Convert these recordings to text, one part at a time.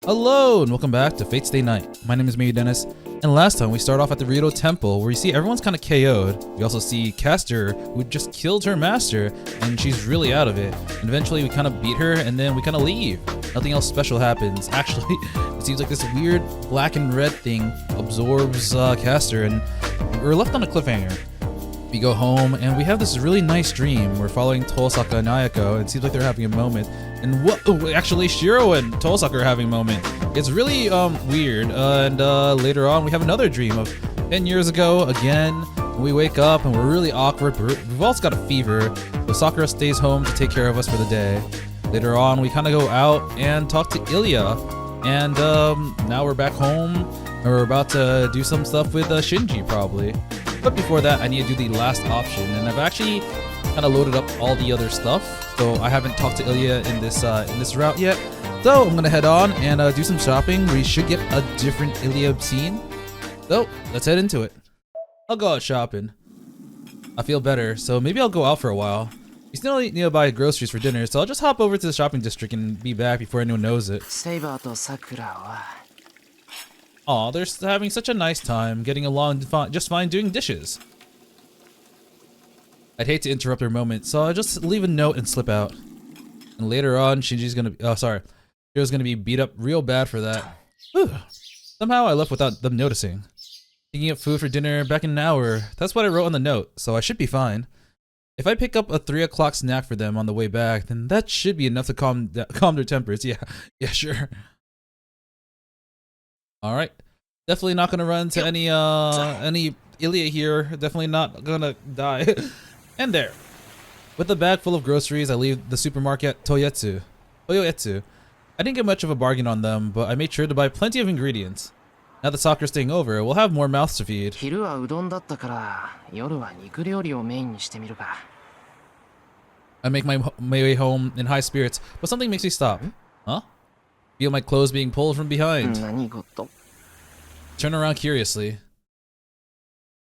Hello and welcome back to Fate's Day Night. My name is Maybe Dennis, and last time we start off at the Realta Temple where you see everyone's kind of KO'd. We also see Caster who just killed her master and she's really out of it. And eventually we kind of beat her and then we kind of leave. Nothing else special happens. Actually, it seems like this weird black and red thing absorbs Caster and we're left on a cliffhanger. We go home and we have this really nice dream. We're following Tosaka and Ayako and it seems like they're having a moment. And actually Shirou and Tosaka are having a moment. It's really weird. Later on we have another dream of 10 years ago again. We wake up and we're really awkward. We've all got a fever. So Sakura stays home to take care of us for the day. Later on we kind of go out and talk to Ilya. And now we're back home and we're about to do some stuff with Shinji probably. But before that, I need to do the last option, and I've actually kind of loaded up all the other stuff. So I haven't talked to Ilya in this route yet. So I'm gonna head on and do some shopping. We should get a different Ilya scene. So let's head into it. I'll go out shopping. I feel better, so maybe I'll go out for a while. We still need to buy groceries for dinner, so I'll just hop over to the shopping district and be back before anyone knows it. Aw, they're having such a nice time, getting along just fine doing dishes. I'd hate to interrupt their moment, so I'll just leave a note and slip out. And later on, Shinji's gonna Shiro's gonna be beat up real bad for that. Whew. Somehow I left without them noticing. Picking up food for dinner back in an hour, that's what I wrote on the note, so I should be fine. If I pick up a 3 o'clock snack for them on the way back, then that should be enough to calm their tempers. Yeah, sure. All right, definitely not gonna run to any Ilya here. Definitely not gonna die. And there, with a bag full of groceries, I leave the supermarket Toyoetsu. I didn't get much of a bargain on them, but I made sure to buy plenty of ingredients. Now that Sakura's staying over, we'll have more mouths to feed. I make my way home in high spirits, but something makes me stop. Huh? Feel my clothes being pulled from behind. Turn around curiously.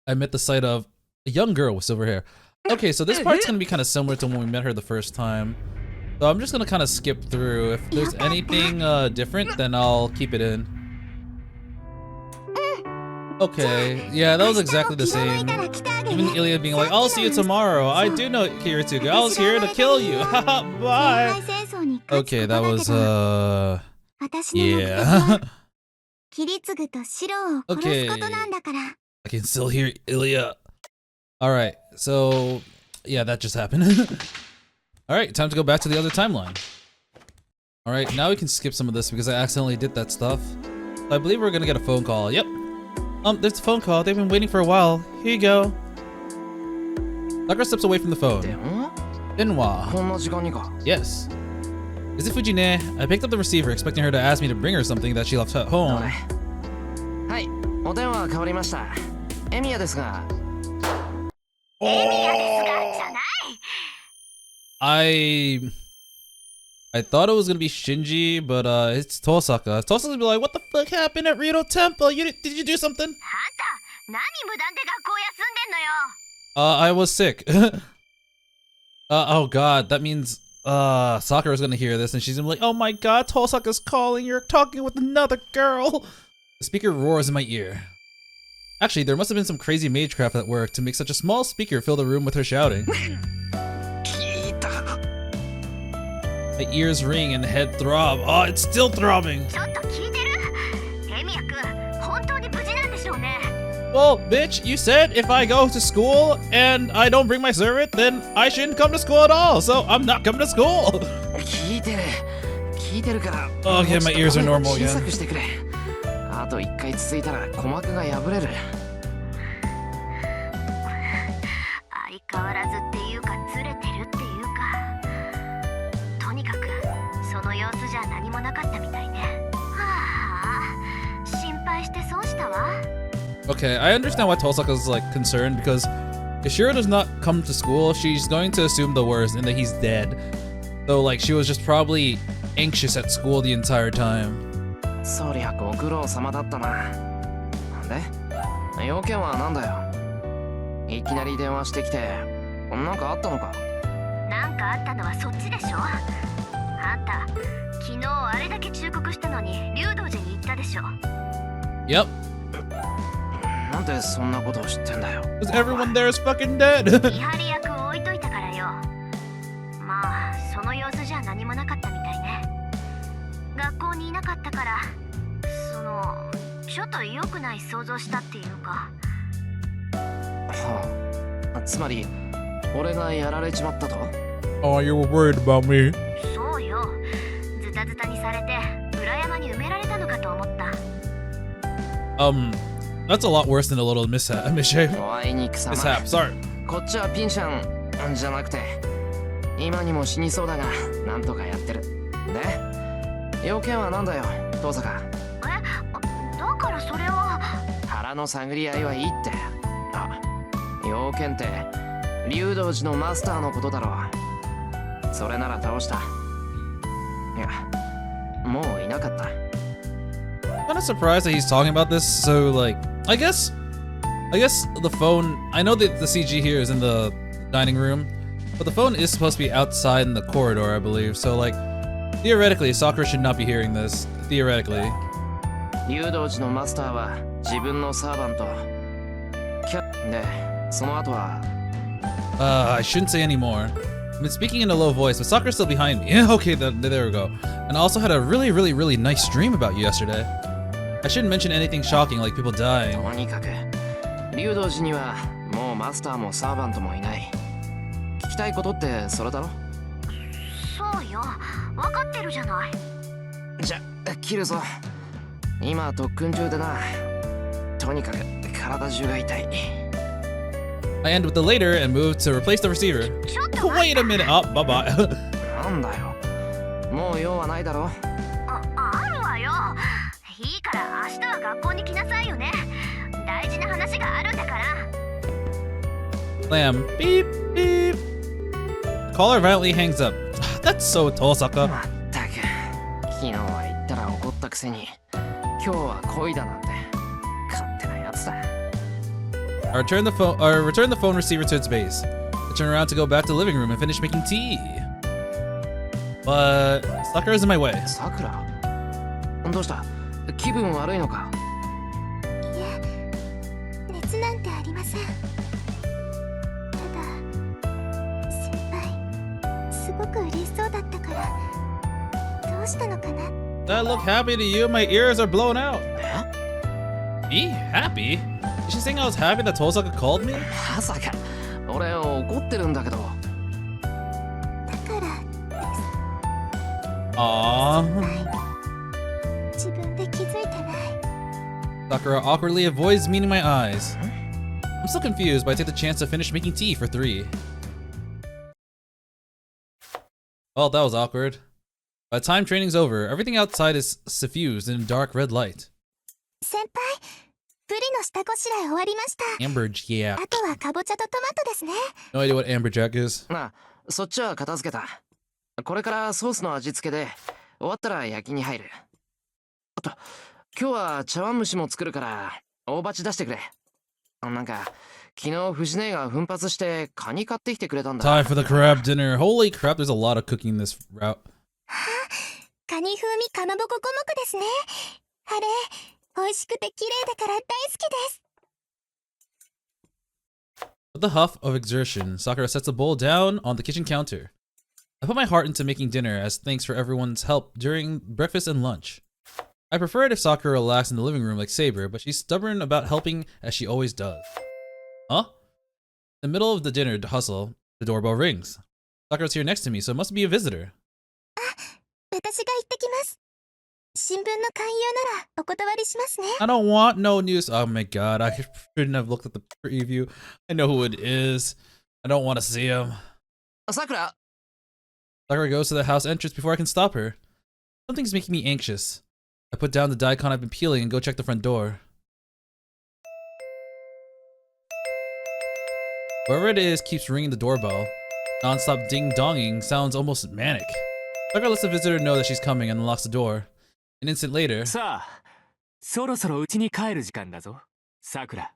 I met the sight of a young girl with silver hair. Okay, so this part's gonna be kind of similar to when we met her the first time. So I'm just gonna kind of skip through. If there's anything different, then I'll keep it in. Okay, yeah, that was exactly the same. Even Ilya being like, I'll see you tomorrow. I do know Kiritsuga. I was here to kill you. Bye. Okay, that was yeah. Okay. I can still hear Ilya. Alright, so yeah, that just happened. Alright, time to go back to the other timeline. Alright, now we can skip some of this because I accidentally did that stuff. So I believe we're gonna get a phone call. Yep. There's a phone call. They've been waiting for a while. Here you go. Sakura steps away from the phone. Denwa. Yes. Is it Fujine? I picked up the receiver expecting her to ask me to bring her something that she left at home. I thought it was gonna be Shinji, but it's Tosaka. Tosaka's gonna be like, what the fuck happened at Realta Temple? Did you do something? I was sick. Oh god, that means Sakura's gonna hear this and she's gonna be like, oh my god, Tosaka's calling, you're talking with another girl. The speaker roars in my ear. Actually, there must have been some crazy magecraft at work to make such a small speaker fill the room with her shouting. My ears ring and head throb. Oh, it's still throbbing. Well, bitch, you said if I go to school and I don't bring my servant, then I shouldn't come to school at all, so I'm not coming to school. Okay, my ears are normal again. Okay, I understand why Tosaka's like concerned because if Shirou does not come to school, she's going to assume the worst and that he's dead. So like she was just probably anxious at school the entire time. 昨日あれだけ忠告したのに竜道寺に行ったでしょ。 Yep. なんでそんなことを知ってんだよ。 Because everyone there is fucking dead. 見張り役を置いといたからよ。まあその様子じゃ何もなかったみたいね。学校にいなかったから、ちょっと良くない想像したっていうか。はあ、つまり俺がやられちまったと。 Oh, you were worried about me. そうよ。ズタズタにされて裏山に埋められたのかと思った。That's a lot worse than a little mishap. おあいにくさま。 Mishap, sorry. こっちはピンシャンじゃなくて、今にも死にそうだがなんとかやってる。で要件はなんだよ遠坂。だからそれは腹の探り合いはいいって。あ、要件って竜道寺のマスターのことだろう。それなら倒した。いや、もういなかった。 I'm kind of surprised that he's talking about this. So, like, I guess the phone. I know that the CG here is in the dining room, but the phone is supposed to be outside in the corridor, I believe. So, like, theoretically, Sakura should not be hearing this. Theoretically. 竜道寺のマスターは自分のサーバント。で、その後は。I shouldn't say any more. I've been speaking in a low voice, but Sakura's still behind me. Okay, there we go. And I also had a really nice dream about you yesterday. I shouldn't mention anything shocking like people dying. とにかく竜道寺にはもうマスターもサーバントもいない。聞きたいことってそれだろ。そうよ。分かってるじゃない。じゃ、切るぞ。今特訓中でな。とにかく体中が痛い。 I end with the later and move to replace the receiver. Wait a minute. Oh, bye-bye. なんだよ。もう用はないだろ。あるわよ。いいから明日は学校に来なさいよね。大事な話があるんだから。 Slam. Beep, beep. Caller violently hangs up. That's so Tosaka. まったく昨日は言ったら怒ったくせに今日は恋だなんて勝手なやつだ。 I return the phone receiver to its base. I turn around to go back to the living room and finish making tea. But Sakura's in my way. さくら、どうした？気分悪いのか？いや、熱なんてありません。ただ、先輩、すごく嬉しそうだったから、どうしたのかな。 I look happy to you. My ears are blown out. Me? Happy? Is she saying I was happy that Tosaka called me? まさか俺怒ってるんだけど。だからです。 Aww. 自分で気づいてない。 Sakura awkwardly avoids meeting my eyes. I'm still confused, but I take the chance to finish making tea for 3. Well, that was awkward. By the time training's over, everything outside is suffused in dark red light. 先輩、ブリの下ごしらえ終わりました。 Amberjack. あとはかぼちゃとトマトですね。 No idea what amberjack is. なあ、そっちは片付けた。これからソースの味付けで終わったら焼きに入る。あと今日は茶碗蒸しも作るから大鉢出してくれ。なんか昨日藤姉が奮発してカニ買ってきてくれたんだ。 Time for the crab dinner. Holy crap, there's a lot of cooking this route. カニ風味かまぼこ五目ですね。あれ、美味しくて綺麗だから大好きです。 With the huff of exertion, Sakura sets the bowl down on the kitchen counter. I put my heart into making dinner as thanks for everyone's help during breakfast and lunch. I prefer it if Sakura relaxed in the living room like Saber, but she's stubborn about helping as she always does. Huh? In the middle of the dinner hustle, the doorbell rings. Sakura's here next to me, so it must be a visitor. 私が行ってきます。新聞の勧誘ならお断りしますね。 I don't want no news. Oh my god, I shouldn't have looked at the preview. I know who it is. I don't want to see him. さくら。 Sakura goes to the house entrance before I can stop her. Something's making me anxious. I put down the daikon I've been peeling and go check the front door. Whoever it is keeps ringing the doorbell. Non-stop ding-donging sounds almost manic. Sakura lets the visitor know that she's coming and unlocks the door. An instant later, さあ、そろそろ家に帰る時間だぞ、さくら。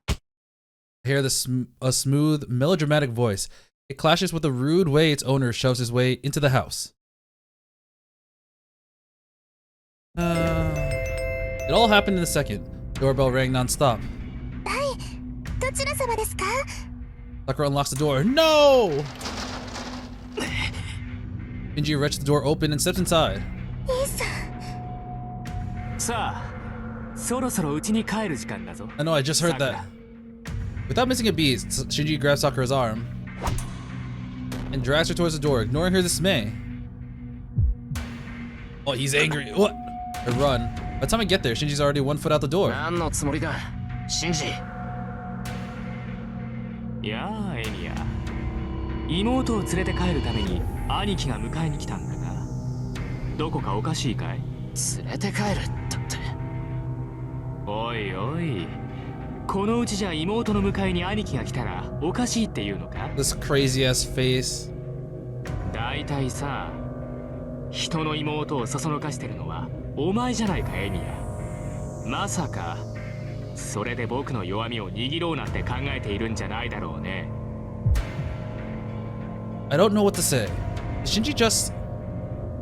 I hear a smooth, melodramatic voice. It clashes with the rude way its owner shoves his way into the house. It all happened in a second. Doorbell rang non-stop. どちら様ですか? Sakura unlocks the door. No! Shinji wrenched the door open and steps inside. 兄さん。さあ、そろそろ家に帰る時間だぞ。 I know, I just heard that. Without missing a beat, Shinji grabs Sakura's arm and drags her towards the door, ignoring her dismay. Oh, he's angry. What? I run. By the time I get there, Shinji's already 1 foot out the door. 何のつもりだ、シンジ。いやあ、エミヤ。妹を連れて帰るために兄貴が迎えに来たんだが、どこかおかしいかい？連れて帰るだって。おいおい、このうちじゃ妹の迎えに兄貴が来たらおかしいっていうのか？ This crazy ass face. だいたいさ、人の妹をそそのかしてるのはお前じゃないか、エミヤ。まさかそれで僕の弱みを握ろうなんて考えているんじゃないだろうね。 I don't know what to say. Is Shinji just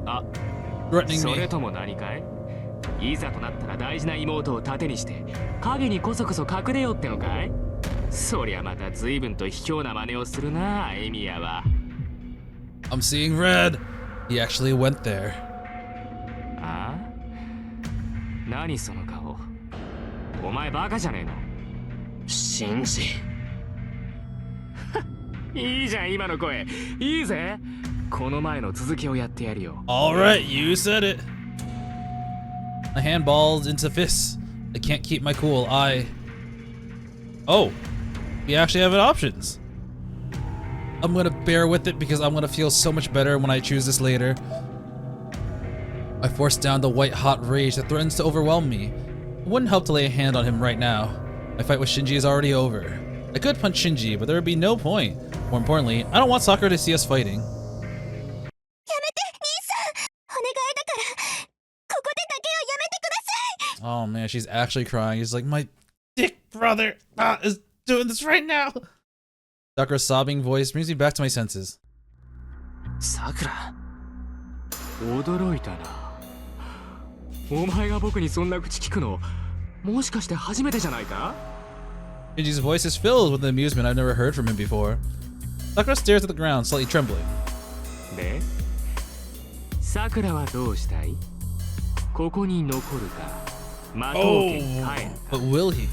あ、 threatening それ me? とも何かい？いざとなったら大事な妹を盾にして影にこそこそ隠れようってのかい？そりゃまた随分と卑怯な真似をするな、エミヤは。 I'm seeing red. He actually went there. あ？何その顔？お前バカじゃねえの？シンジ。いいじゃん今の声。いいぜ。この前の続きをやってやるよ。 Alright, you said it. My hand balled into fists. I can't keep my cool. Oh, we actually have options. I'm gonna bear with it because I'm gonna feel so much better when I choose this later. I force down the white hot rage that threatens to overwhelm me. It wouldn't help to lay a hand on him right now. My fight with Shinji is already over. I could punch Shinji, but there would be no point. More importantly, I don't want Sakura to see us fighting. やめて、兄さん。お願いだから、ここでだけはやめてください。 Oh man, she's actually crying. He's like, my dick brother is doing this right now. Sakura's sobbing voice brings me back to my senses. さくら。驚いたな。お前が僕にそんな口聞くの、もしかして初めてじゃないか？ Shinji's voice is filled with amusement I've never heard from him before. Sakura stares at the ground, slightly trembling. で、さくらはどうしたい？ここに残るか、魔刀剣に帰るか。 But will he?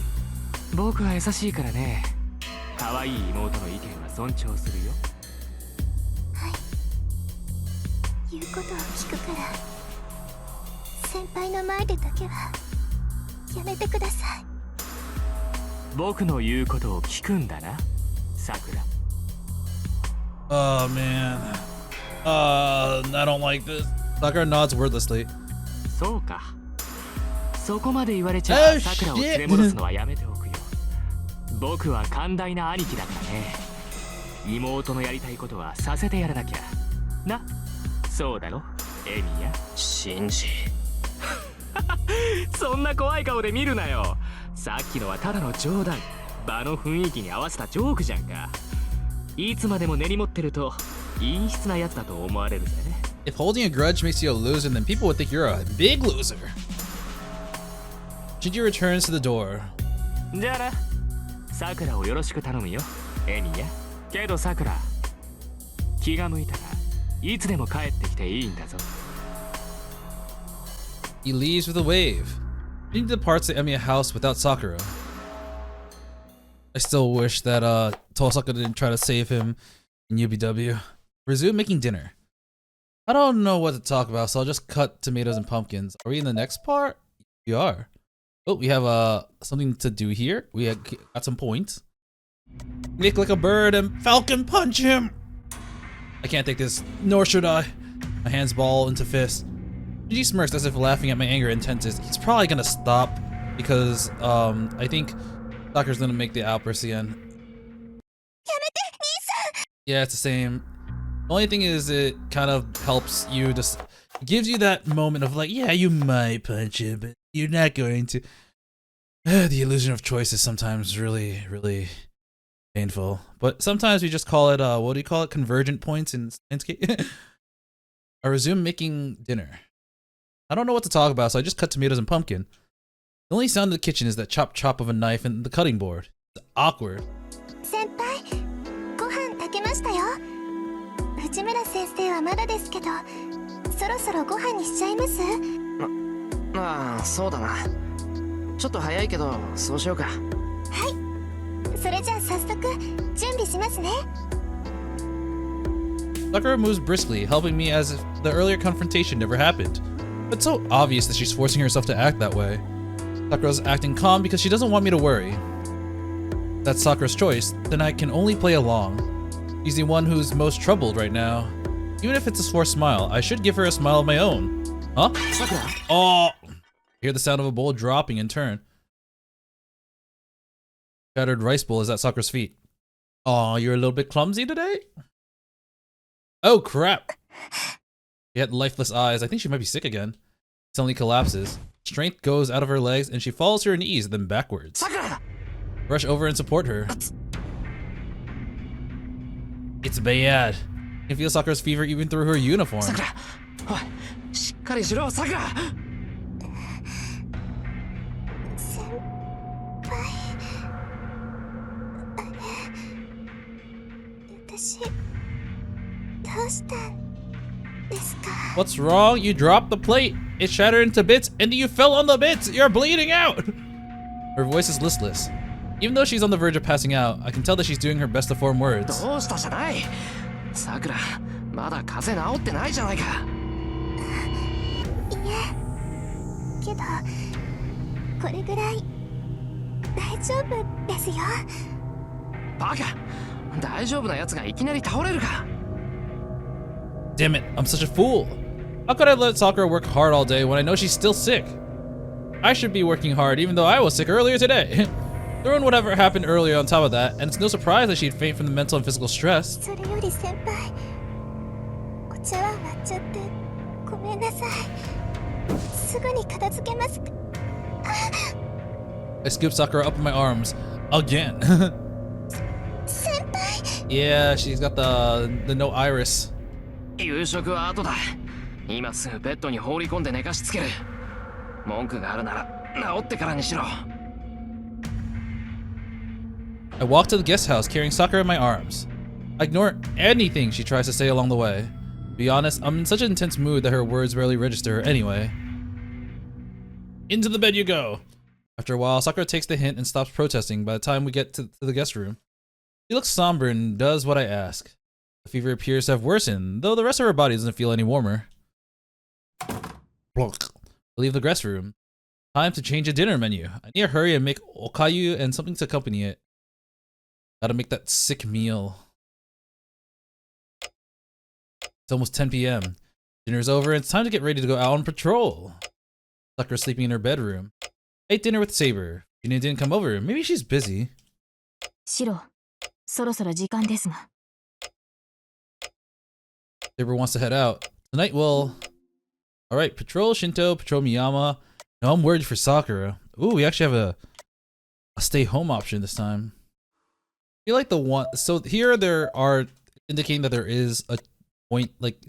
僕は優しいからね。可愛い妹の意見は尊重するよ。言うことを聞くから、先輩の前でだけはやめてください。僕の言うことを聞くんだな、さくら。 Oh man. I don't like this. Sakura nods wordlessly. そうか。そこまで言われちゃ Oh, さくらを shit. 連れ戻すのはやめておくよ。僕は寛大な兄貴だからね。妹のやりたいことはさせてやらなきゃ。な、そうだろ、エミヤ。シンジ。そんな怖い顔で見るなよ。さっきのはただの冗談。場の雰囲気に合わせたジョークじゃんか。いつまでも根に持ってると陰湿なやつだと思われるぜね。 If holding a grudge makes you a loser, then people would think you're a big loser. Shinji returns to the door. じゃあな、さくらをよろしく頼むよ、エミヤ。けどさくら、気が向いたらいつでも帰ってきていいんだぞ。 He leaves with a wave. Shinji departs the Emiya house without Sakura. I still wish that Tosaka didn't try to save him in UBW. Resume making dinner. I don't know what to talk about, so I'll just cut tomatoes and pumpkins. Are we in the next part? We are. Oh, we have something to do here. We have got some points. Make like a bird and falcon punch him. I can't take this, nor should I. My hands ball into fists. Shinji smirks as if laughing at my anger intenses. He's probably gonna stop because I think Sakura's gonna make the outburst again. Yeah, it's the same. The only thing is it kind of helps you, just gives you that moment of like, yeah, you might punch it, but you're not going to. The illusion of choice is sometimes really, really painful. But sometimes we just call it, what do you call it? Convergent points in Science. I resume making dinner. I don't know what to talk about, so I just cut tomatoes and pumpkin. The only sound in the kitchen is that chop chop of a knife and the cutting board. It's awkward. 先輩、ご飯炊けましたよ。内村先生はまだですけど、そろそろご飯にしちゃいます？ああ、そうだな。ちょっと早いけど、そうしようか。はい。それじゃあ早速準備しますね。Sakura moves briskly, helping me as if the earlier confrontation never happened. But it's so obvious that she's forcing herself to act that way. Sakura's acting calm because she doesn't want me to worry. If that's Sakura's choice, then I can only play along. She's the one who's most troubled right now. Even if it's a forced smile, I should give her a smile of my own. Huh? Sakura. Oh! I hear the sound of a bowl dropping in turn. Shattered rice bowl is at Sakura's feet. Aw, you're a little bit clumsy today? Oh crap! She had lifeless eyes. I think she might be sick again. Suddenly collapses. Strength goes out of her legs and she falls to her knees, then backwards. Sakura! Rush over and support her. It's bad. I can feel Sakura's fever even through her uniform. Sakura! Oi, しっかりしろ、Sakura! 先輩。私、どうしたんですか？ What's wrong? You dropped the plate. It shattered into bits and you fell on the bits. You're bleeding out. Her voice is listless. Even though she's on the verge of passing out, I can tell that she's doing her best to form words. どうしたじゃない。Sakura、まだ風邪治ってないじゃないか。いえ、けどこれぐらい大丈夫ですよ。バカ、大丈夫なやつがいきなり倒れるか。Damn it, I'm such a fool. How could I let Sakura work hard all day when I know she's still sick? I should be working hard even though I was sick earlier today. Throw in whatever happened earlier on top of that, and it's no surprise that she'd faint from the mental and physical stress. それより先輩、お茶碗割っちゃってごめんなさい。すぐに片付けます。I scoop Sakura up in my arms. Again. 先輩。 Yeah, she's got the no iris. 夕食は後だ。今すぐベッドに放り込んで寝かしつける。文句があるなら治ってからにしろ。I walk to the guest house carrying Sakura in my arms. I ignore anything she tries to say along the way. To be honest, I'm in such an intense mood that her words barely register anyway. Into the bed you go! After a while, Sakura takes the hint and stops protesting by the time we get to the guest room. She looks somber and does what I ask. The fever appears to have worsened, though the rest of her body doesn't feel any warmer. I leave the guest room. Time to change the dinner menu. I need to hurry and make okayu and something to accompany it. Gotta make that sick meal. It's almost 10 p.m. Dinner's over and it's time to get ready to go out on patrol. Sakura's sleeping in her bedroom. I ate dinner with Saber. Gina didn't come over. Maybe she's busy. シロ、そろそろ時間ですが。Saber wants to head out. Tonight, well... Alright, patrol Shinto, patrol Miyama. No, I'm worried for Sakura. Ooh, we actually have a stay home option this time. I feel like the one... So here there are indicating that there is a point, like,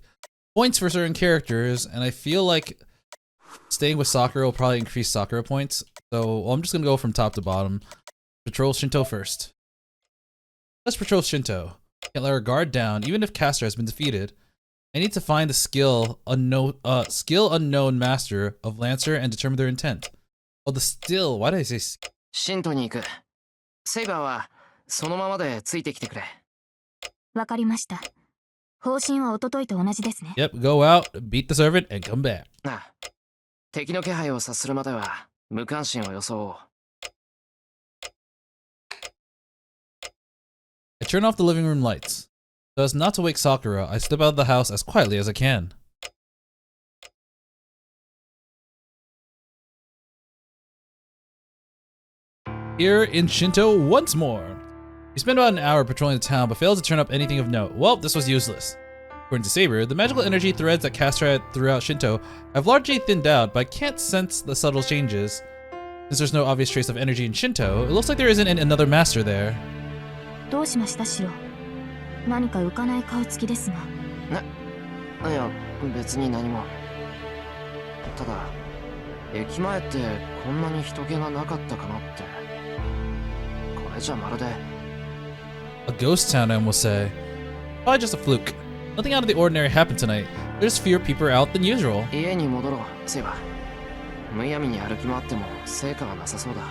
points for certain characters, and I feel like staying with Sakura will probably increase Sakura points. So well, I'm just gonna go from top to bottom. Patrol Shinto first. Let's patrol Shinto. Can't let her guard down, even if Caster has been defeated. I need to find the skill unknown master of Lancer and determine their intent. Oh, the still. Why did I say? シントに行く。セイバーはそのままでついてきてくれ。わかりました。方針は一昨日と同じですね。Yep, go out, beat the servant, and come back. なあ、敵の気配を察するまでは無関心を装おう。I turn off the living room lights. So as not to wake Sakura, I step out of the house as quietly as I can. Here in Shinto once more. We spend about an hour patrolling the town, but fail to turn up anything of note. Well, this was useless. According to Saber, the magical energy threads that Caster had throughout Shinto have largely thinned out, but I can't sense the subtle changes. Since there's no obvious trace of energy in Shinto, it looks like there isn't another master there. どうしましたシロ。何か浮かない顔つきですが。いや、別に何も。ただ駅前ってこんなに人気がなかったかなって。これじゃまるで A ghost town, I almost say. Probably just a fluke. Nothing out of the ordinary happened tonight. There's fewer people out than usual. 家に戻ろう。そういえばむやみに歩き回っても成果はなさそうだ。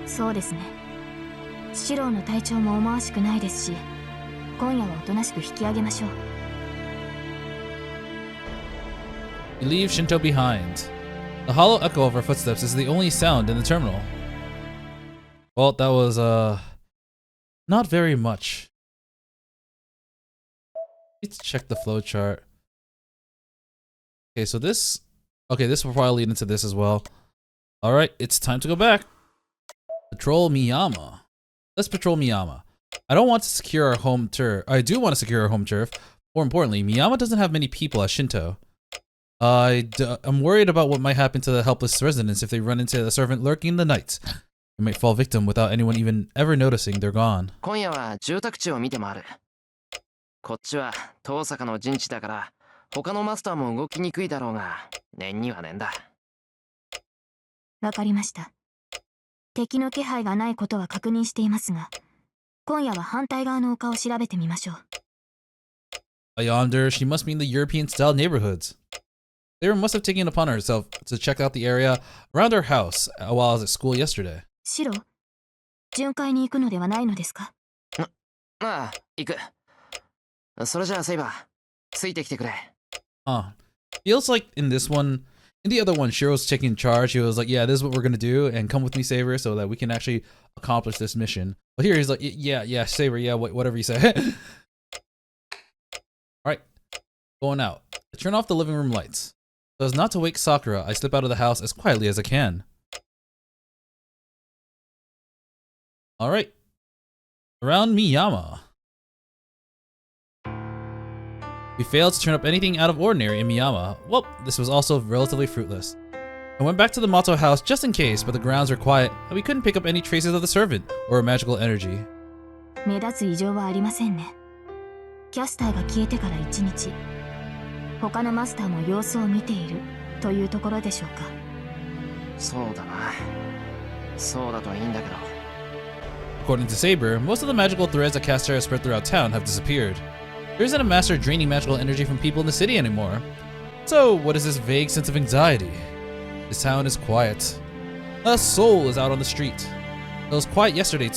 そうですね。シローの体調も思わしくないですし、今夜はおとなしく引き上げましょう。We leave Shinto behind. The hollow echo of our footsteps is the only sound in the terminal. Well, that was, not very much. Let's check the flowchart. Okay, so this... Okay, this will probably lead into this as well. Alright, it's time to go back. Patrol Miyama. Let's patrol Miyama. I don't want to secure our home turf. I do want to secure our home turf. More importantly, Miyama doesn't have many people as Shinto. I'm worried about what might happen to the helpless residents if they run into a servant lurking in the night. They might fall victim without anyone even ever noticing they're gone. 今夜は住宅地を見て回る。こっちは遠坂の陣地だから他のマスターも動きにくいだろうが念には念だ。わかりました。敵の気配がないことは確認していますが、今夜は反対側の丘を調べてみましょう。Yonder, she must be in the European-style neighborhoods. Sarah must have taken it upon herself to check out the area around her house while I was at school yesterday. シロ、巡回に行くのではないのですか？ああ、行く。それじゃあセイバー、ついてきてくれ。Feels like in this one, in the other one, Shiro's taking charge. He was like, yeah, this is what we're gonna do, and come with me, Saber, so that we can actually accomplish this mission. But here he's like, yeah, Saber, yeah, whatever you say. Alright, going out. I turn off the living room lights. So as not to wake Sakura, I slip out of the house as quietly as I can. Alright. Around Miyama. We failed to turn up anything out of ordinary in Miyama. Well, this was also relatively fruitless. I went back to the Mato house just in case, but the grounds were quiet and we couldn't pick up any traces of the servant or a magical energy. 目立つ異常はありませんね。キャスターが消えてから1日、他のマスターも様子を見ているというところでしょうか。そうだな。そうだといいんだけど。According to Saber, most of the magical threads that Castera spread throughout town have disappeared. There isn't a master draining magical energy from people in the city anymore. So, what is this vague sense of anxiety? This town is quiet. A soul is out on the street. It was quiet yesterday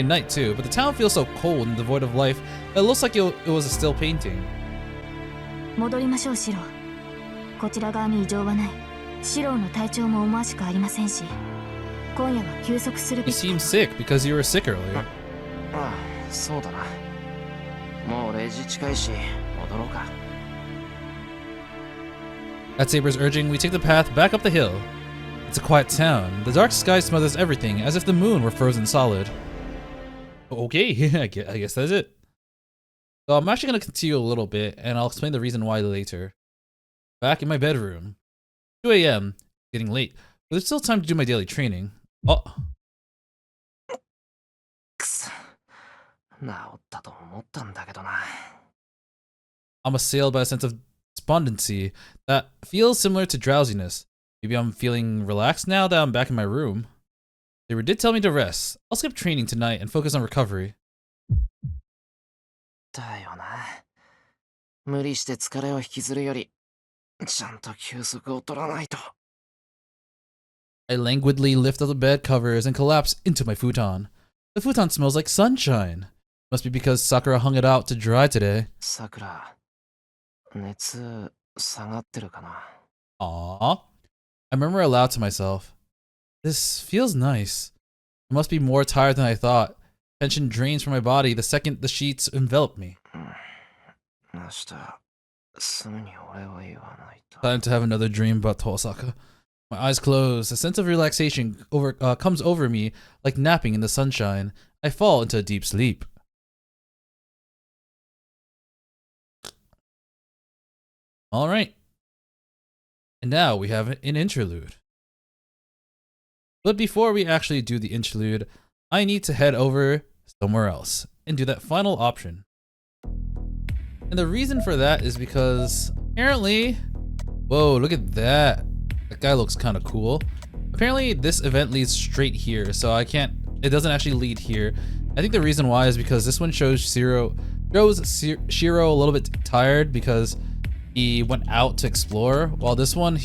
night too, but the town feels so cold and devoid of life that it looks like it was a still painting. 戻りましょう、シロー。こちら側に異常はない。シローの体調も思わしくありませんし、今夜は休息する You seem sick because you were sick earlier. ああ、そうだな。もう0時近いし、戻ろうか。At Saber's urging, we take the path back up the hill. It's a quiet town. The dark sky smothers everything as if the moon were frozen solid. Okay, I guess that's it. So I'm actually going to continue a little bit, and I'll explain the reason why later. Back in my bedroom. 2 a.m. Getting late, but there's still time to do my daily training. Oh. くそ。治ったと思ったんだけどな。I'm assailed by a sense of despondency that feels similar to drowsiness. Maybe I'm feeling relaxed now that I'm back in my room. They did tell me to rest. I'll skip training tonight and focus on recovery. だよな。無理して疲れを引きずるより、ちゃんと休息を取らないと。I languidly lift up the bed covers and collapse into my futon. The futon smells like sunshine. Must be because Sakura hung it out to dry today. さくら、熱下がってるかな。Aww. I murmur aloud to myself. This feels nice. I must be more tired than I thought. Tension drains from my body the second the sheets envelop me. 明日、すぐに俺を言わないと。 Time to have another dream about Tosaka. My eyes close. A sense of relaxation comes over me like napping in the sunshine. I fall into a deep sleep. All right. And now we have an interlude. But before we actually do the interlude, I need to head over somewhere else and do that final option. And And the reason for that is because apparently, whoa, look at that. That guy looks kind of cool. Apparently this event leads straight here, so it doesn't actually lead here. I think the reason why is because this one shows Shirou a little bit tired because he went out to explore, while this one,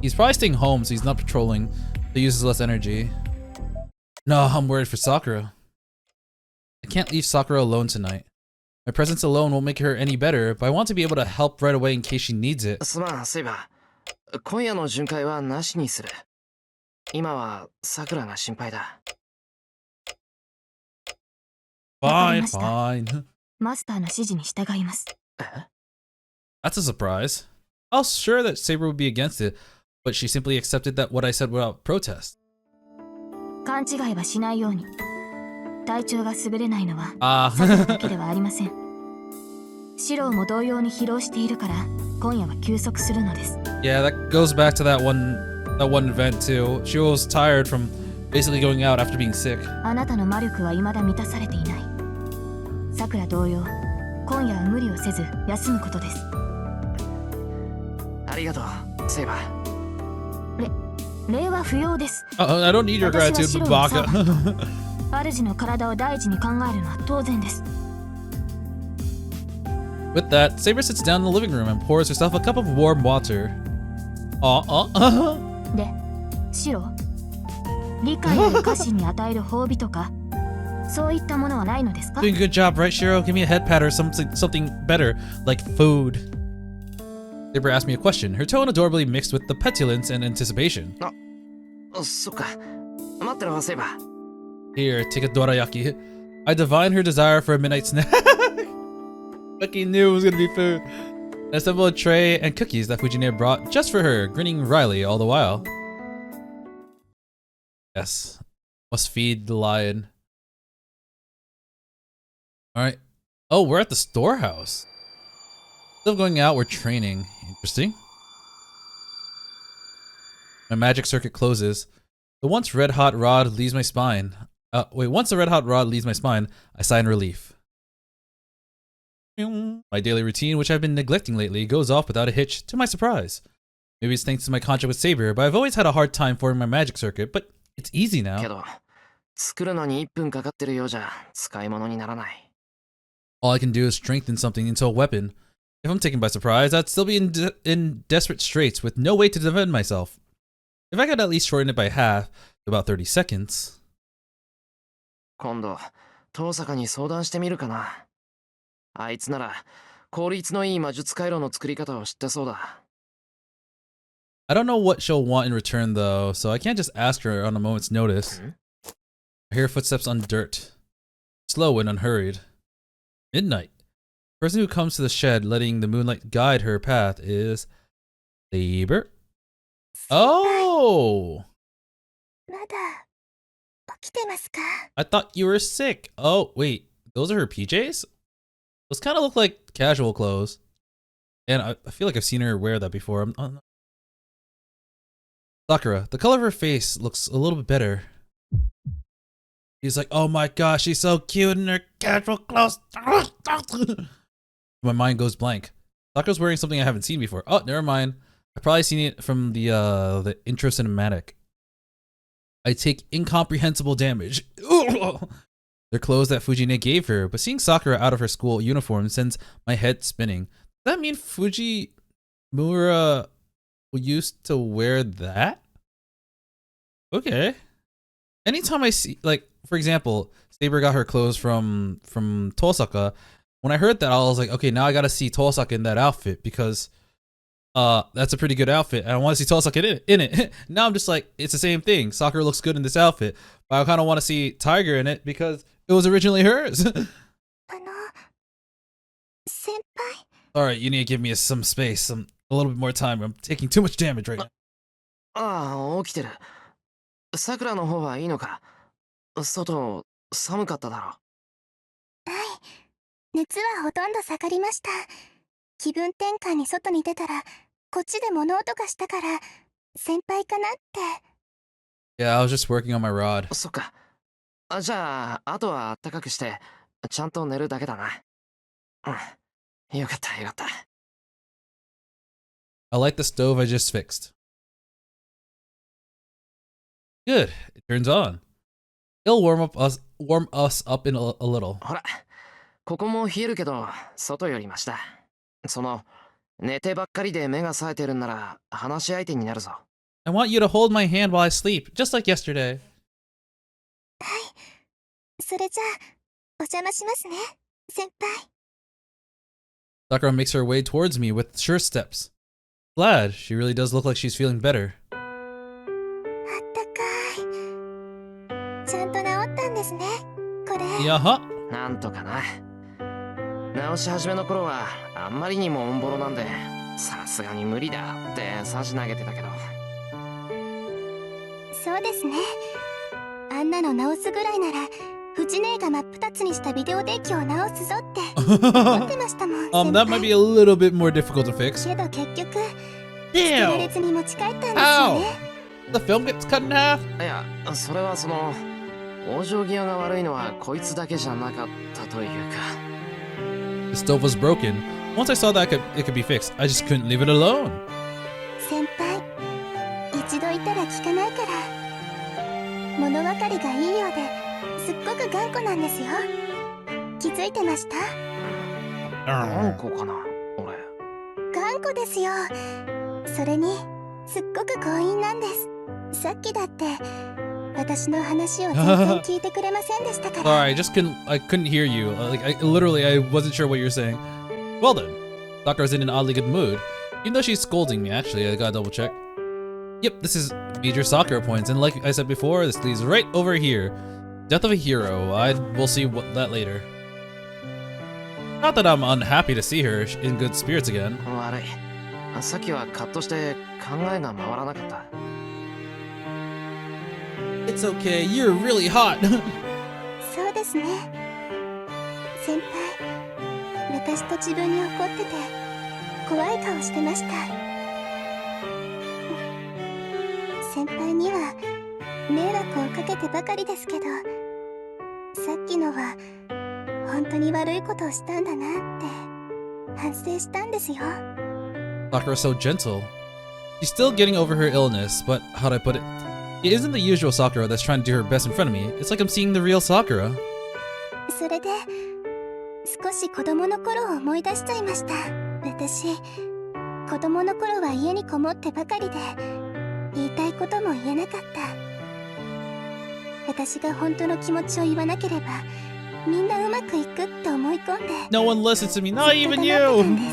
he's probably staying home, so he's not patrolling, so he uses less energy. No, I'm worried for Sakura. I can't leave Sakura alone tonight. My presence alone won't make her any better, but I want to be able to help right away in case she needs it. すまん、そういえば、今夜の巡回はなしにする。今はさくらが心配だ。Fine, fine. マスターの指示に従います。That's a surprise. I was sure that Saber would be against it, but she simply accepted that what I said without protest. 勘違いはしないように。体調が優れないのは サクラだけではありません。シロウも同様に疲労しているから今夜は休息するのです。Yeah, that goes back to that one event too. She was tired from basically going out after being sick. あなたの魔力は未だ満たされていない。サクラ同様、今夜は無理をせず休むことです。ありがとう、セイバー。礼は不要です。I don't need your gratitude, Baka. 主の体を第一に考えるのは当然です。With that, Saber sits down in the living room and pours herself a cup of warm water. で、シロ、理解や家臣に与える褒美とか、そういったものはないのですか？ Doing a good job, right, Shirou? Give me a head pat or something better, like food. Saber asked me a question, her tone adorably mixed with the petulance and anticipation. そっか。待ってろ、セイバー。Here, take a dorayaki. I divined her desire for a midnight snack. Fucking knew it was gonna be food. I assembled a tray and cookies that Fujine brought just for her, grinning wryly all the while. Yes, must feed the lion. Alright. Oh, we're at the storehouse. Instead of going out, we're training. Interesting. My magic circuit closes. The once red-hot rod leaves my spine. Once the red-hot rod leaves my spine, I sigh in relief. My daily routine, which I've been neglecting lately, goes off without a hitch, to my surprise. Maybe it's thanks to my contract with Saber, but I've always had a hard time forming my magic circuit, but it's easy now. けど、作るのに1分かかってるようじゃ使い物にならない。All I can do is strengthen something into a weapon. If I'm taken by surprise, I'd still be in desperate straits with no way to defend myself. If I could at least shorten it by half, to about 30 seconds. 今度、遠坂に相談してみるかな。あいつなら、効率のいい魔術回路の作り方を知ってそうだ。I don't know what she'll want in return though, so I can't just ask her on a moment's notice. I hear footsteps on dirt. Slow and unhurried. Midnight. The person who comes to the shed, letting the moonlight guide her path, is Saber. Oh! まだ起きてますか？ I thought you were sick. Oh, wait. Those are her PJs? Those kind of look like casual clothes. And I feel like I've seen her wear that before. Sakura, the color of her face looks a little bit better. He's like, oh my gosh, she's so cute in her casual clothes. My mind goes blank. Sakura's wearing something I haven't seen before. Oh, never mind. I've probably seen it from the intro cinematic. I take incomprehensible damage. They're clothes that Fujine gave her, but seeing Sakura out of her school uniform sends my head spinning. Does that mean Fujimura used to wear that? Okay. Anytime I see, like, for example, Saber got her clothes from Tosaka. When I heard that, I was like, okay, now I gotta see Tosaka in that outfit because that's a pretty good outfit. And I want to see Tosaka in it. Now I'm just like, it's the same thing. Sakura looks good in this outfit, but I kind of want to see Tiger in it because it was originally hers. 先輩。 All right, you need to give me some space, a little bit more time. I'm taking too much damage right now. ああ、起きてる。さくらの方はいいのか。外、寒かっただろ。はい。熱はほとんど下がりました。気分転換に外に出たら、こっちで物音がしたから、先輩かなって。Yeah, I was just working on my rod. そっか。じゃあ、あとは暖かくして、ちゃんと寝るだけだな。うん。よかったよかった。 I like the stove I just fixed. Good. It turns on. It'll warm us up in a little. ほら、ここも冷えるけど外よりマシだ。その寝てばっかりで目が冴えてるんなら話し相手になるぞ。 I want you to hold my hand while I sleep, just like yesterday. それじゃあお邪魔しますね先輩。 Sakura makes her way towards me with sure steps. Glad. She really does look like she's feeling better. あったかい。ちゃんと治ったんですねこれ。 Yeah, なんとかな。直し始めの頃はあんまりにもオンボロなんで、さすがに無理だって差し投げてたけど。そうですね。あんなの直すぐらいなら藤姉が真っ二つにしたビデオデッキを直すぞって思ってましたもん。that might be a little bit more difficult to fix. けど結局捨てられ Damn! ずに持ち帰ったんですよ Ow! ね。 The film gets cut in half? いや、それはその往生際が悪いのはこいつだけじゃなかったというか。 The stove was broken. Once I saw that it could be fixed, I just couldn't leave it alone. 先輩、一度いたら聞かないから物分かりがいいようですっごく頑固なんですよ。気づいてました？頑固かな俺。頑固ですよ。それにすっごく強引なんです。さっきだって私の話を全然聞いてくれませんでしたから。 Sorry, I couldn't hear you. I wasn't sure what you were saying. Well then, Sakura's in an oddly good mood. Even though she's scolding me, actually, I gotta double check. Yep, this is major Sakura points, and like I said before, this leads right over here. Death of a hero. We'll see that later. Not that I'm unhappy to see her in good spirits again. 悪い。さっきはカットして考えが回らなかった。 It's okay, you're really hot. そうですね。先輩、私と自分に怒ってて怖い顔してました。先輩には迷惑をかけてばかりですけど、さっきのは本当に悪いことをしたんだなって反省したんですよ。 Sakura's so gentle. She's still getting over her illness, but how'd I put it? It isn't the usual Sakura that's trying to do her best in front of me. It's like I'm seeing the real Sakura. それで少し子供の頃を思い出しちゃいました。私、子供の頃は家にこもってばかりで言いたいことも言えなかった。私が本当の気持ちを言わなければみんなうまくいくって思い込んで No one listens to me, not even ずっと黙ってたん you! で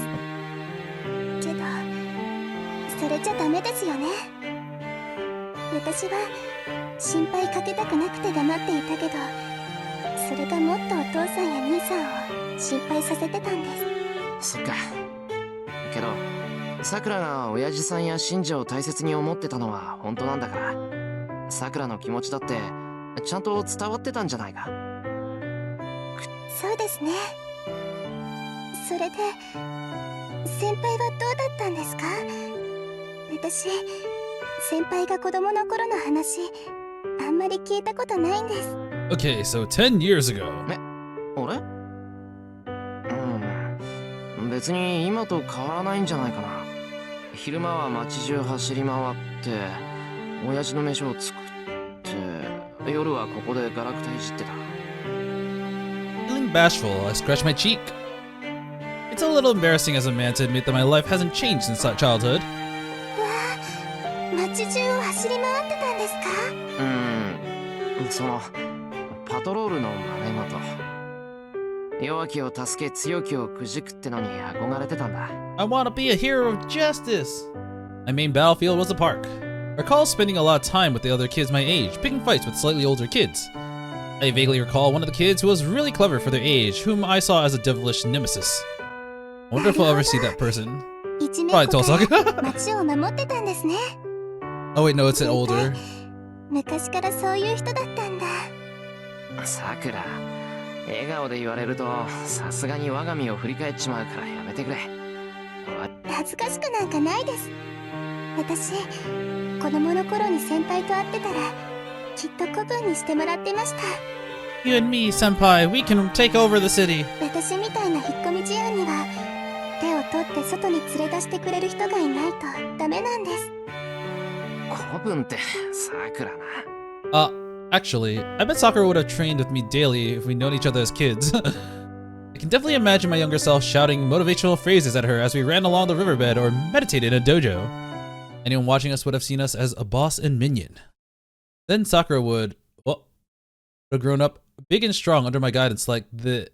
すけどそれじゃダメですよね。私は心配かけたくなくて黙っていたけど、それがもっとお父さんや兄さんを心配させてたんです。そっか。けどさくらが親父さんや信者を大切に思ってたのは本当なんだから、さくらの気持ちだってちゃんと伝わってたんじゃないか。そうですね。それで先輩はどうだったんですか？私、先輩が子供の頃の話あんまり聞いたことないんです。 Okay, so 10 years ago. 俺？別に今と変わらないんじゃないかな。昼間は街中走り回って親父の飯を作って、夜はここでガラクタいじってた。 Feeling bashful, I scratch my cheek. It's a little embarrassing as a man to admit that my life hasn't changed since childhood. わあ、街中を走り回ってたんですか？そのパトロールの真似事。弱きを助け強きをくじくってのに憧れてたんだ。 I want to be a hero of justice. My main battlefield was the park. I recall spending a lot of time with the other kids my age, picking fights with slightly older kids. I vaguely recall one of the kids who was really clever for their age, whom I saw as a devilish nemesis. I wonder if I'll ever see that person. 一年 Probably 子か Tosaka. ら街を守ってたんですね。 Oh wait, no, it's an older. 昔からそういう人だったんだ。さくら、笑顔で言われるとさすがに我が身を振り返っちまうからやめてくれ。恥ずかしくなんかないです。私、子供の頃に先輩と会ってたらきっと子分にしてもらってました。 You and me, senpai, we can take over the city. 私みたいな引っ込み思案には手を取って外に連れ出してくれる人がいないとダメなんです。古文ってさくらな。Actually, I bet Sakura would have trained with me daily if we'd known each other as kids. I can definitely imagine my younger self shouting motivational phrases at her as we ran along the riverbed or meditated in a dojo. Anyone watching us would have seen us as a boss and minion. Then Sakura would have grown up big and strong under my guidance like the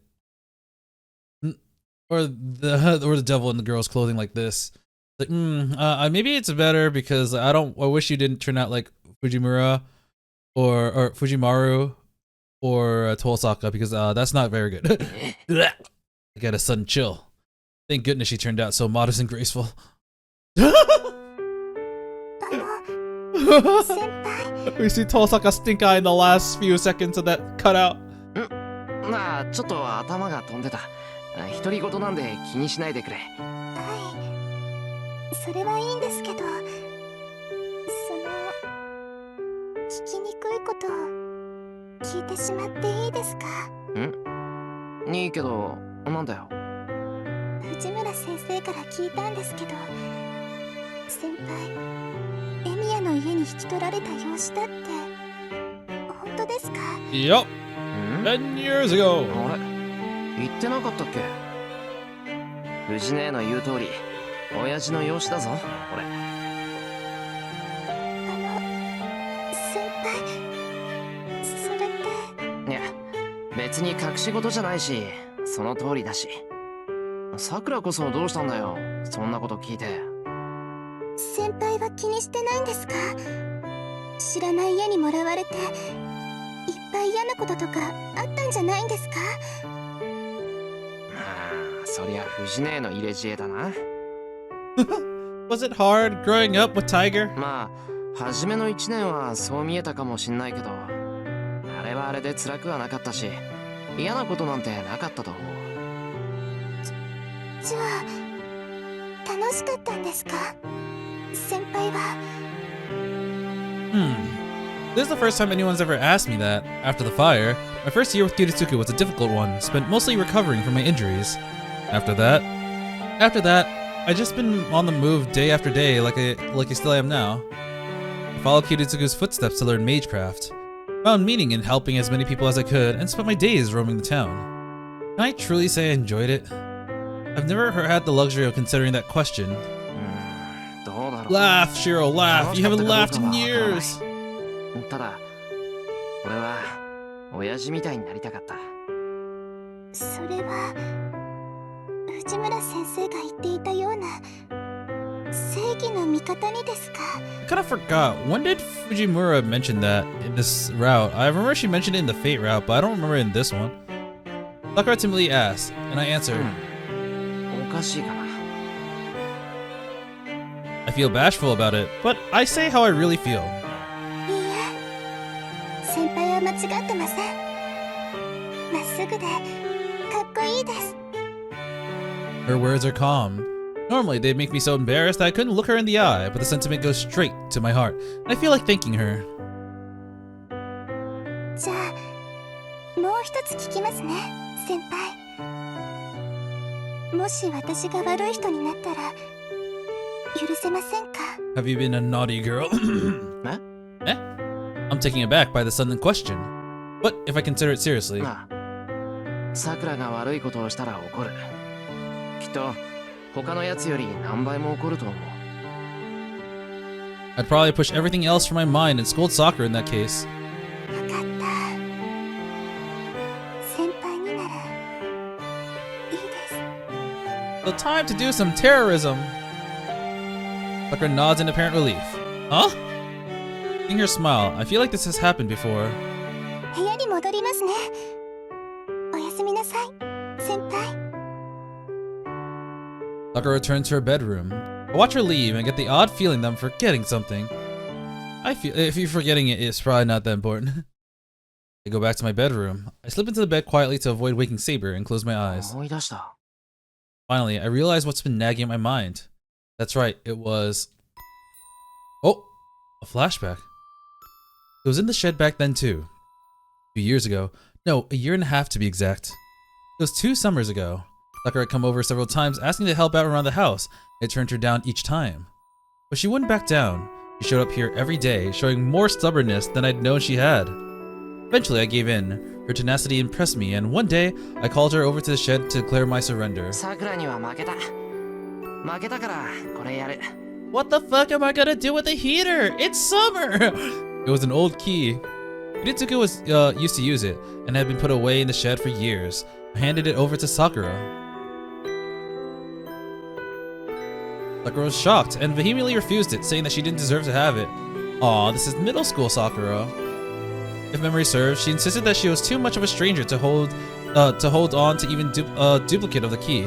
devil in the girl's clothing like this. Like, maybe it's better because I wish you didn't turn out like Fujimura or Fujimaru or Tosaka because that's not very good. I got a sudden chill. Thank goodness she turned out so modest and graceful. We see Tosaka stink eye in the last few seconds of that cutout. ちょっと頭が飛んでた。独り言なんで気にしないでくれ。はい。それはいいんですけど、聞きにくいことを聞いてしまっていいですか？いいけど、なんだよ。藤村先生から聞いたんですけど、先輩、エミヤの家に引き取られた養子だって本当ですか？ Yup. 10 years ago. あれ、言ってなかったっけ？藤姉の言う通り、親父の養子だぞ、俺。先輩、それって。いや、別に隠し事じゃないし、その通りだし。さくらこそどうしたんだよ、そんなこと聞いて。先輩は気にしてないんですか？知らない家にもらわれていっぱい嫌なこととかあったんじゃないんですか？そりゃ藤姉の入れ知恵だな。Was it hard growing up with Tiger? まあ、初めの1年はそう見えたかもしんないけど、あれはあれで辛くはなかったし、嫌なことなんてなかったと思う。じゃあ、楽しかったんですか？先輩は。This is the first time anyone's ever asked me that. After the fire, my first year with Kiritsuku was a difficult one, spent mostly recovering from my injuries. After that, I just been on the move day after day like I still am now. I followed Kiritsuku's footsteps to learn magecraft, found meaning in helping as many people as I could, and spent my days roaming the town. Can I truly say I enjoyed it? I've never had the luxury of considering that question. Laugh, Shirou, laugh. You haven't laughed in years. ただ、俺は親父みたいになりたかった。それは藤村先生が言っていたような正義の味方にですか？ I kind of forgot. When did Fujimura mention that in this route? I remember she mentioned it in the Fate route, but I don't remember it in this one. Sakura timidly asked, and I answered. おかしいかな。I feel bashful about it, but I say how I really feel. いいえ、先輩は間違ってません。まっすぐでかっこいいです。Her words are calm. Normally, they'd make me so embarrassed that I couldn't look her in the eye, but the sentiment goes straight to my heart, and I feel like thanking her. じゃあ、もう一つ聞きますね、先輩。もし私が悪い人になったら許せませんか？ Have you been a naughty girl? Eh? I'm taken aback by the sudden question. But if I consider it seriously. さくらが悪いことをしたら怒る。きっと他のやつより何倍も怒ると思う。I'd probably push everything else from my mind and scold Sakura in that case. わかった。先輩にならいいです。So time to do some terrorism. Sakura nods in apparent relief. Huh? Seeing her smile, I feel like this has happened before. 部屋に戻りますね。おやすみなさい、先輩。Sakura returns to her bedroom. I watch her leave and get the odd feeling that I'm forgetting something. I feel if you're forgetting it, it's probably not that important. I go back to my bedroom. I slip into the bed quietly to avoid waking Saber and close my eyes. 思い出した。Finally, I realize what's been nagging at my mind. That's right, it was... Oh! A flashback. It was in the shed back then too. 2 years ago. No, a year and a half to be exact. It was 2 summers ago. Sakura had come over several times asking to help out around the house. I turned her down each time. But she wouldn't back down. She showed up here every day, showing more stubbornness than I'd known she had. Eventually, I gave in. Her tenacity impressed me, and one day, I called her over to the shed to declare my surrender. What the fuck am I gonna do with a heater? It's summer! It was an old key. Ritsuko was used to use it, and had been put away in the shed for years. I handed it over to Sakura. Sakura was shocked and vehemently refused it, saying that she didn't deserve to have it. Aw, this is middle school Sakura. If memory serves, she insisted that she was too much of a stranger to hold on to even a duplicate of the key.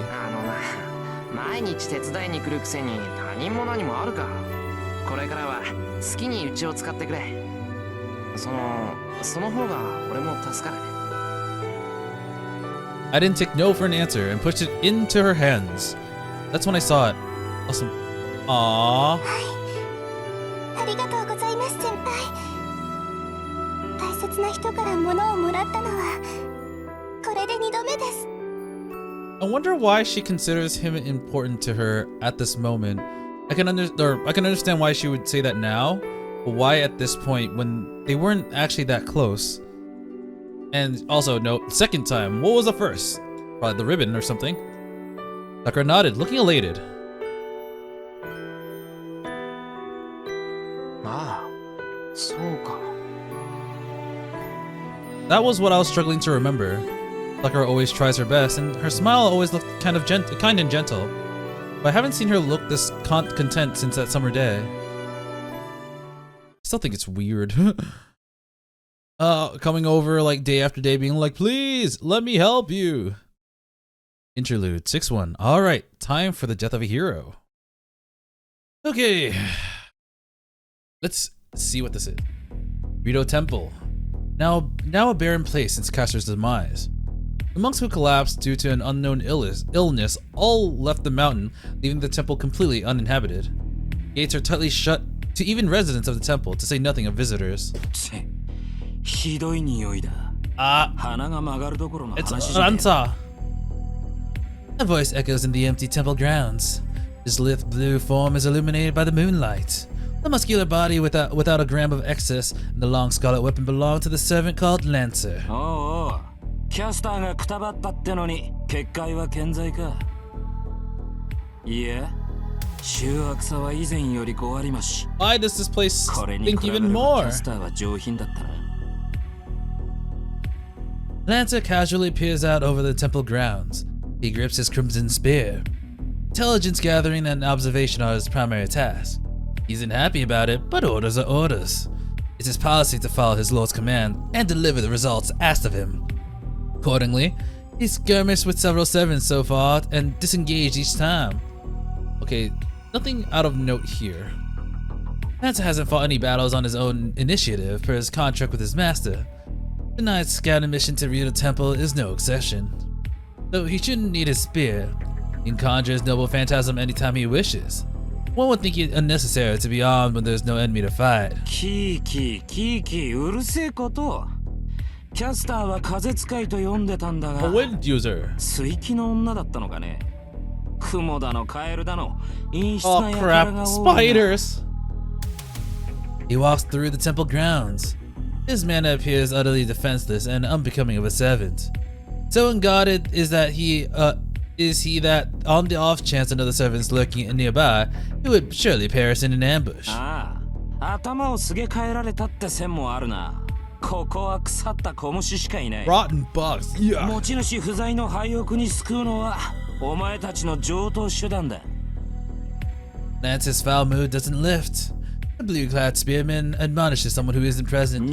I didn't take no for an answer and pushed it into her hands. That's when I saw it. Awesome. Aww. I wonder why she considers him important to her at this moment. I can understand why she would say that now, but why at this point when they weren't actually that close? And also note, second time, what was the first? Probably the ribbon or something. Sakura nodded, looking elated. That was what I was struggling to remember. Sakura always tries her best, and her smile always looked kind and gentle. But I haven't seen her look this content since that summer day. I still think it's weird. Coming over like day after day being like, please, let me help you. Interlude 6-1. Alright, time for the death of a hero. Okay. Let's see what this is. Rito Temple. Now a barren place since Caster's demise. The monks who collapsed due to an unknown illness all left the mountain, leaving the temple completely uninhabited. Gates are tightly shut to even residents of the temple, to say nothing of visitors. It's Ranta. A voice echoes in the empty temple grounds. His lithe blue form is illuminated by the moonlight. The muscular body without a gram of excess, and the long scarlet weapon belonged to the servant called Lancer. Why does this place stink even more? Lancer casually peers out over the temple grounds. He grips his crimson spear. Intelligence gathering and observation are his primary tasks. He isn't happy about it, but orders are orders. It's his policy to follow his lord's command and deliver the results asked of him. Accordingly, he's skirmished with several servants so far and disengaged each time. Okay, nothing out of note here. Lancer hasn't fought any battles on his own initiative per his contract with his master. Tonight's scouting mission to Realta Temple is no exception. Though he shouldn't need his spear, he can conjure his noble phantasm anytime he wishes. One would think it unnecessary to be armed when there's no enemy to fight. A wind user. Oh crap, spiders! He walks through the temple grounds. His manner appears utterly defenseless and unbecoming of a servant. So unguarded is he that on the off chance another servant's lurking nearby, he would surely perish in an ambush. Rotten bugs, yeah. Lance's foul mood doesn't lift. The blue-clad spearman admonishes someone who isn't present.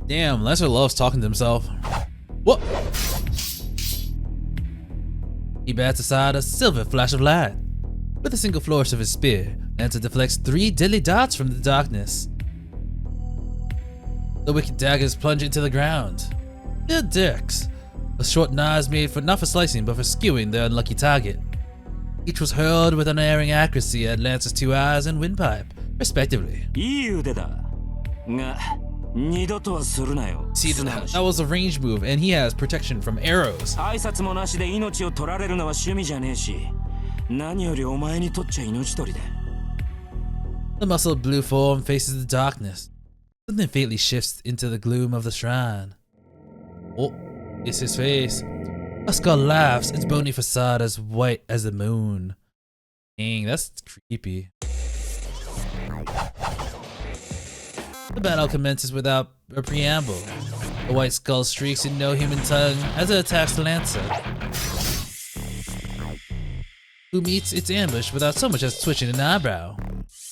Damn, Lancer loves talking to himself. What? He bats aside a silver flash of light. With a single flourish of his spear, Lancer deflects 3 deadly dots from the darkness. The wicked daggers plunge into the ground. They're dirks. A short knives made for not for slicing but for skewing the unlucky target. Each was hurled with unerring accuracy at Lancer's 2 eyes and windpipe, respectively. See, that was a range move, and he has protection from arrows. The muscled blue form faces the darkness. Something faintly shifts into the gloom of the shrine. Oh, it's his face. A skull laughs, its bony facade as white as the moon. Dang, that's creepy. The battle commences without a preamble. The white skull streaks in no human tongue as it attacks the Lancer, who meets its ambush without so much as twitching an eyebrow.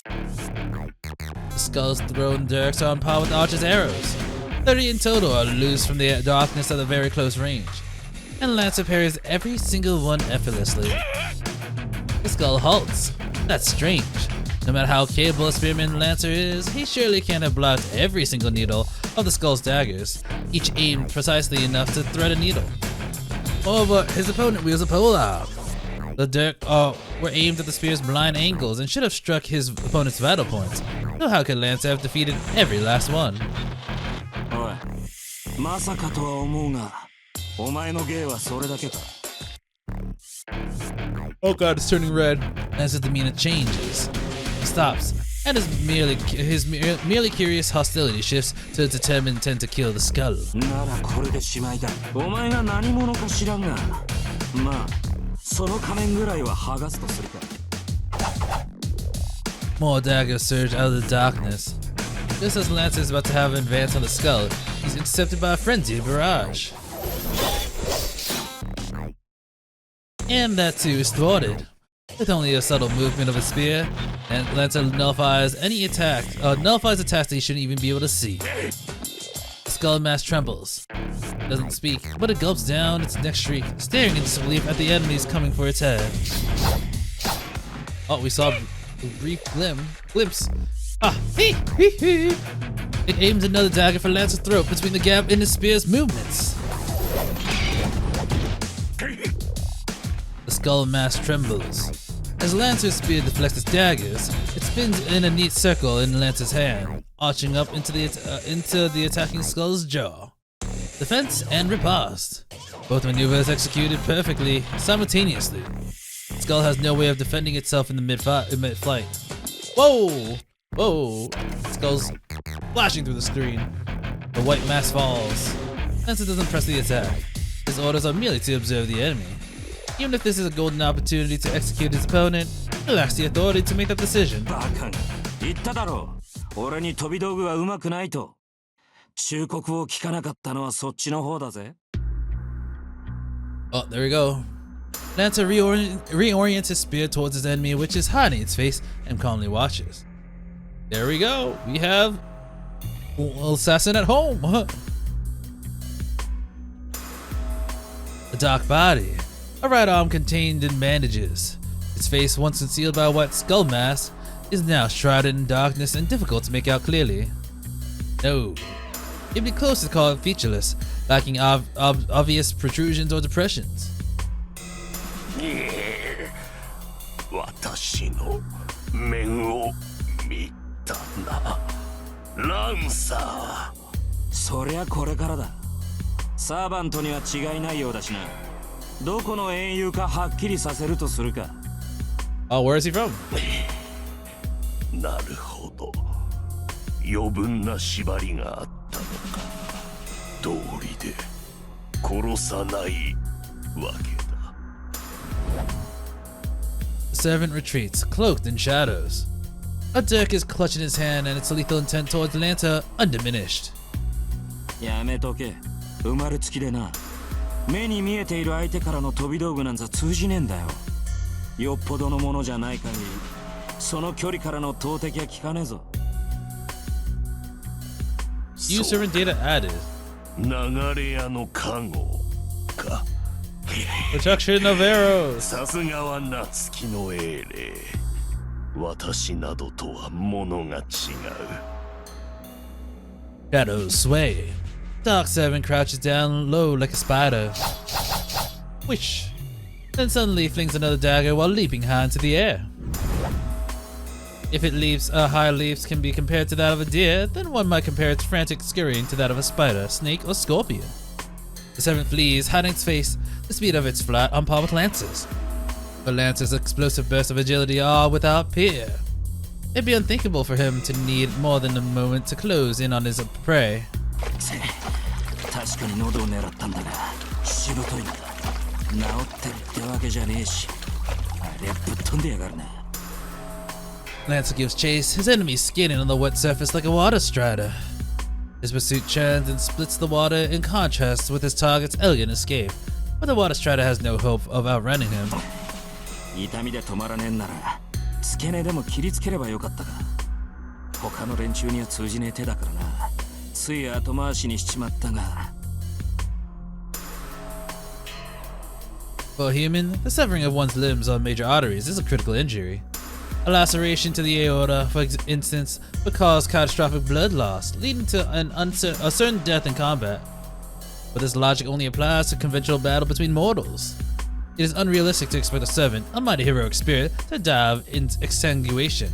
The skull's thrown dirks are on par with Archer's arrows. 30 in total are loose from the darkness at a very close range, and Lancer parries every single one effortlessly. The skull halts. That's strange. No matter how capable a spearman Lancer is, he surely can't have blocked every single needle of the skull's daggers, each aimed precisely enough to thread a needle. Moreover, his opponent wields a polearm. The dirk were aimed at the spear's blind angles and should have struck his opponent's vital points. So how could Lancer have defeated every last one? Oh god, it's turning red. Lancer's demeanor changes. He stops, and his merely curious hostility shifts to a determined intent to kill the skull. More daggers surge out of the darkness. Just as Lancer is about to have an advance on the skull, he's intercepted by a frenzied barrage. And that too is thwarted. With only a subtle movement of a spear, and Lancer nullifies any attack, nullifies attacks that he shouldn't even be able to see. The skull mass trembles. It doesn't speak, but it gulps down its next shriek, staring in disbelief at the enemies coming for its head. Oh, we saw a brief glimpse. Ah, hee, hee, hee. It aims another dagger for Lancer's throat between the gap in his spear's movements. The skull mass trembles. As Lancer's spear deflects its daggers, it spins in a neat circle in Lancer's hand, arching up into the attacking skull's jaw. Defense and riposte. Both maneuvers executed perfectly, simultaneously. The skull has no way of defending itself in the mid-flight. Whoa! Whoa! The skull's flashing through the screen. The white mass falls. Lancer doesn't press the attack. His orders are merely to observe the enemy. Even if this is a golden opportunity to execute his opponent, he lacks the authority to make that decision. Oh, there we go. Lancer reorients his spear towards his enemy, which is hiding its face, and calmly watches. There we go. We have an assassin at home. A dark body. A right arm contained in bandages. Its face, once concealed by a white skull mask, is now shrouded in darkness and difficult to make out clearly. No. It'd be close to call it featureless, lacking obvious protrusions or depressions. Oh, where is he from? なるほど。余分な縛りがあったのか。道理で殺さないわけだ。The servant retreats, cloaked in shadows. A dirk is clutched in his hand and its lethal intent towards Lancer undiminished. やめとけ。生まれつきでな。目に見えている相手からの飛び道具なんざ通じねえんだよ。よっぽどのものじゃない限り、その距離からの投擲は効かねえぞ。Use servant data added. 流れ屋の加護か。Protection of arrows. さすがは夏希の英霊。私などとは物が違う。 Shadows sway. Dark Seven crouches down low like a spider. Whish. Then suddenly flings another dagger while leaping high into the air. If it leaps, high leaps can be compared to that of a deer, then one might compare its frantic scurrying to that of a spider, snake, or scorpion. The seven flees, hiding its face, the speed of its flight on par with Lance's. But Lance's explosive bursts of agility are without peer. It'd be unthinkable for him to need more than a moment to close in on his prey. 確かに喉を狙ったんだが、しぶといんだ。治ってるってわけじゃねえし、あれはぶっ飛んでやがるな。 Lancer gives chase, his enemy skidding on the wet surface like a water strider. His pursuit churns and splits the water in contrast with his target's elegant escape, but the water strider has no hope of outrunning him. 痛みで止まらねえんなら、付け根でも切りつければよかったが、他の連中には通じねえ手だからな。つい後回しにしちまったが。 For a human, the severing of one's limbs on major arteries is a critical injury. A laceration to the aorta, for instance, would cause catastrophic blood loss, leading to a certain death in combat. But this logic only applies to conventional battle between mortals. It is unrealistic to expect a servant, a mighty heroic spirit, to die of exsanguination,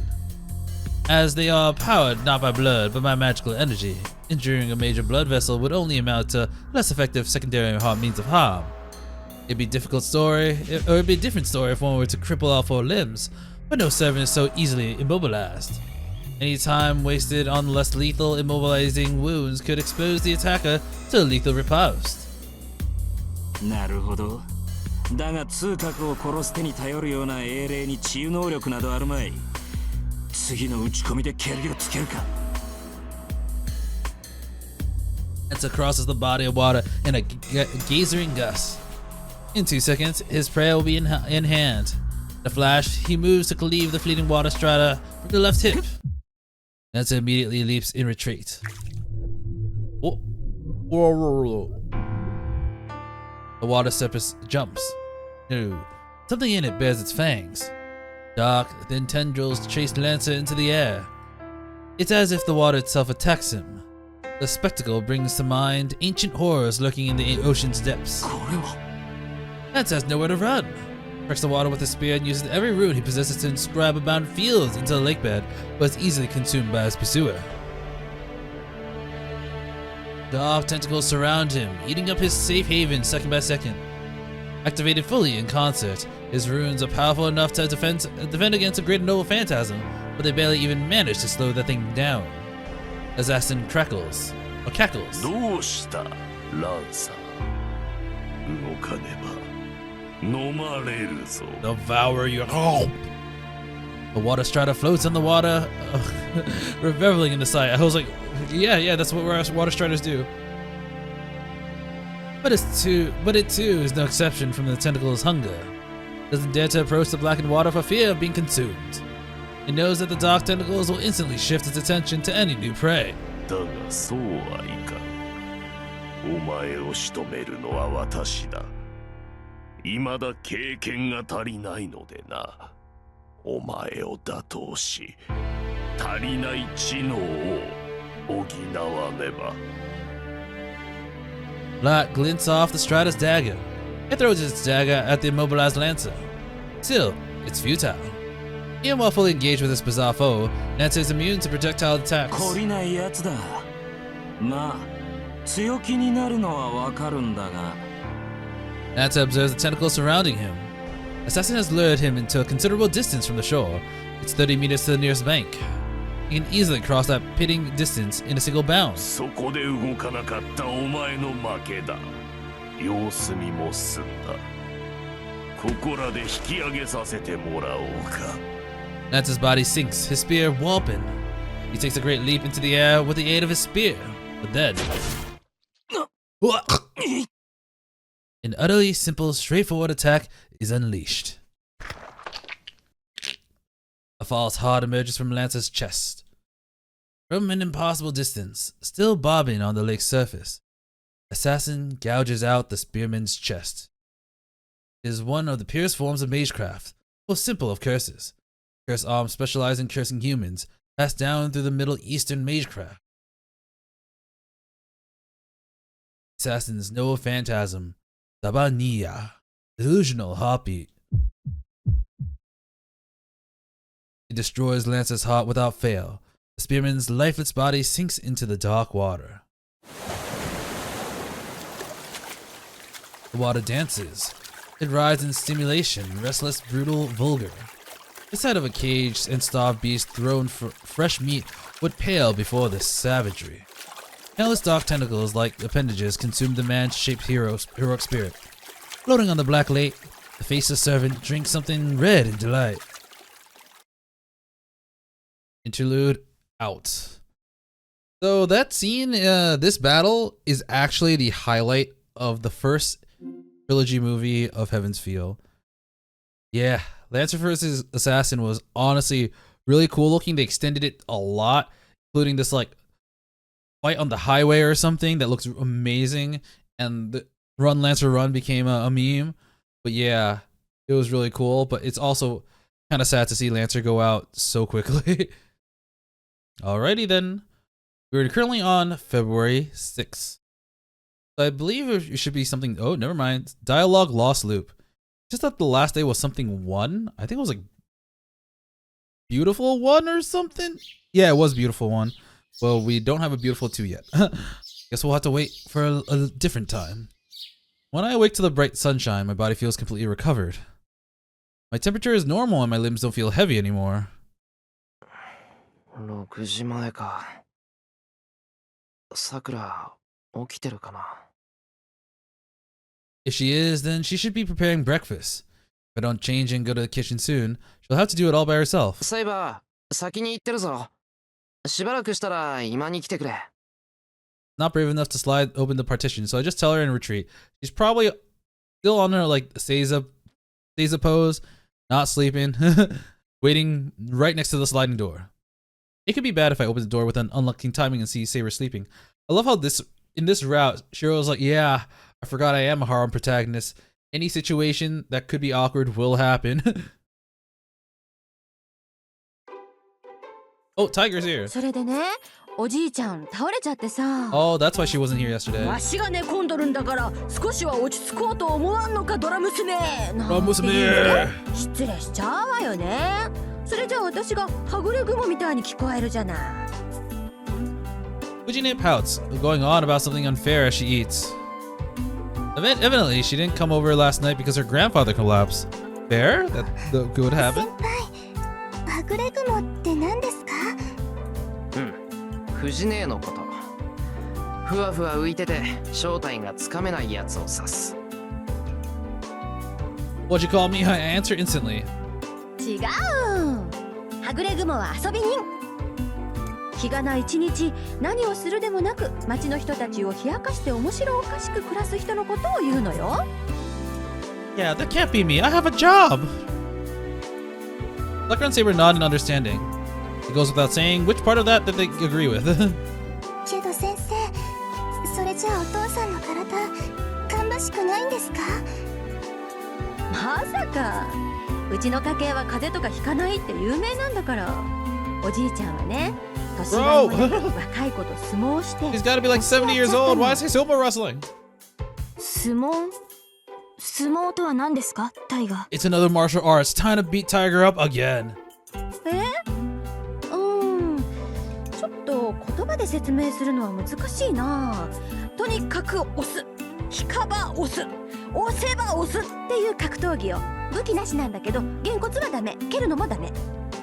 as they are powered not by blood but by magical energy. Injuring a major blood vessel would only amount to less effective secondary means of harm. It'd be a difficult story, or it'd be a different story if one were to cripple all four limbs, but no servant is so easily immobilized. Any time wasted on less lethal immobilizing wounds could expose the attacker to a lethal riposte. なるほど。だが通覚を殺す手に頼るような英霊に治癒能力などあるまい。次の打ち込みで蹴りをつけるか。 Lancer crosses the body of water in a gazering gust. In 2 seconds, his prey will be in hand. In a flash, he moves to cleave the fleeting water strider from the left hip. Lancer immediately leaps in retreat. Oh. The water surface jumps. No, something in it bears its fangs. Dark, thin tendrils chase Lancer into the air. It's as if the water itself attacks him. The spectacle brings to mind ancient horrors lurking in the ocean's depths. Lancer has nowhere to run. Cracks the water with a spear and uses every rune he possesses to inscribe abounding fields into the lakebed, but is easily consumed by his pursuer. Dark tentacles surround him, eating up his safe haven second by second. Activated fully in concert, his runes are powerful enough to defend against a great noble phantasm, but they barely even manage to slow that thing down. Assassin cackles. どうしたランサー。動かねば飲まれるぞ。 Devour your home. The water strider floats on the water, reveling in the sight. I was like, yeah, that's what water striders do. But it too is no exception from the tentacle's hunger. Doesn't dare to approach the blackened water for fear of being consumed. It knows that the dark tentacles will instantly shift its attention to any new prey. だがそうはいかん。お前を仕留めるのは私だ。未だ経験が足りないのでな。お前を打倒し、足りない知能を補わねば。 Light glints off the strider's dagger. It throws its dagger at the immobilized Lancer. Still, it's futile. Even while fully engaged with this bizarre foe, Lancer is immune to projectile attacks. 懲りないやつだ。まあ、強気になるのはわかるんだが。 Lancer observes the tentacles surrounding him. Assassin has lured him into a considerable distance from the shore. It's 30 meters to the nearest bank. He can easily cross that pitting distance in a single bound. そこで動かなかったお前の負けだ。様子見も済んだ。ここらで引き上げさせてもらおうか。 Lancer's body sinks, his spear warping. He takes a great leap into the air with the aid of his spear, but then... an utterly simple, straightforward attack is unleashed. A false heart emerges from Lancer's chest. From an impossible distance, still bobbing on the lake's surface, Assassin gouges out the spearman's chest. It is one of the purest forms of magecraft, most simple of curses. specialize in cursing humans, passed down through the Middle Eastern magecraft. Assassins know a phantasm, Tabaniya, delusional heartbeat. He destroys Lancer's heart without fail. The spearman's lifeless body sinks into the dark water. The water dances. It rides in stimulation, restless, brutal, vulgar. The sight of a caged and starved beast thrown for fresh meat would pale before this savagery. Countless dark tentacles like appendages consume the man-shaped heroic spirit. Floating on the black lake, the faceless servant drinks something red in delight. Interlude out. So that scene, this battle is actually the highlight of the first trilogy movie of Heaven's Feel. Yeah, Lancer vs. Assassin was honestly really cool looking. They extended it a lot, including this like fight on the highway or something that looks amazing, and the Run Lancer Run became a meme. But yeah, it was really cool, but it's also kind of sad to see Lancer go out so quickly. Alrighty then, we're currently on February 6th. So I believe it should be something, oh never mind, dialogue lost loop. Just thought the last day was something 1. I think it was like Beautiful 1 or something. Yeah, it was Beautiful 1. Well, we don't have a Beautiful 2 yet. Guess we'll have to wait for a different time. When I awake to the bright sunshine, my body feels completely recovered. My temperature is normal and my limbs don't feel heavy anymore. 6時前か。さくら、起きてるかな? If she is, then she should be preparing breakfast. If I don't change and go to the kitchen soon, she'll have to do it all by herself. サイバー、先に行ってるぞ。しばらくしたら今に来てくれ。Not brave enough to slide open the partition, so I just tell her in retreat. She's probably still on her like Seiza pose, not sleeping, waiting right next to the sliding door. It could be bad if I open the door with an unlucky timing and see Saber sleeping. I love how in this route, Shiro's like, yeah, I forgot I am a harem protagonist. Any situation that could be awkward will happen. Oh, Tiger's here. それでね、おじいちゃん倒れちゃってさ。Oh, that's why she wasn't here yesterday. わしが寝込んどるんだから少しは落ち着こうと思わんのかドラ娘。ドラ娘。失礼しちゃうわよね。それじゃあ私がはぐれ雲みたいに聞こえるじゃない。Fujine pouts, going on about something unfair as she eats. Evidently, she didn't come over last night because her grandfather collapsed. Fair? That could happen. 先輩、はぐれ雲って何ですか？藤姉のこと。ふわふわ浮いてて正体がつかめないやつを指す。What'd you call me? I answer instantly. 違う。はぐれ雲は遊び人。日がない一日、何をするでもなく町の人たちを冷やかして面白おかしく暮らす人のことを言うのよ。Yeah, that can't be me. I have a job. Blacker and Saber nod in understanding. It goes without saying which part of that they agree with. けど先生、それじゃあお父さんの体、芳しくないんですか？まさか。うちの家系は風邪とかひかないって有名なんだから。おじいちゃんはね、年がいまで若い子と相撲をして。He's got to be like 70 years old. Why is he sumo wrestling? 相撲とは何ですか、タイガー？ It's another martial arts. Time to beat Tiger up again. ちょっと言葉で説明するのは難しいな。とにかく押す、引かば押す、押せば押すっていう格闘技よ。武器なしなんだけど、げんこつはダメ、蹴るのもダメ。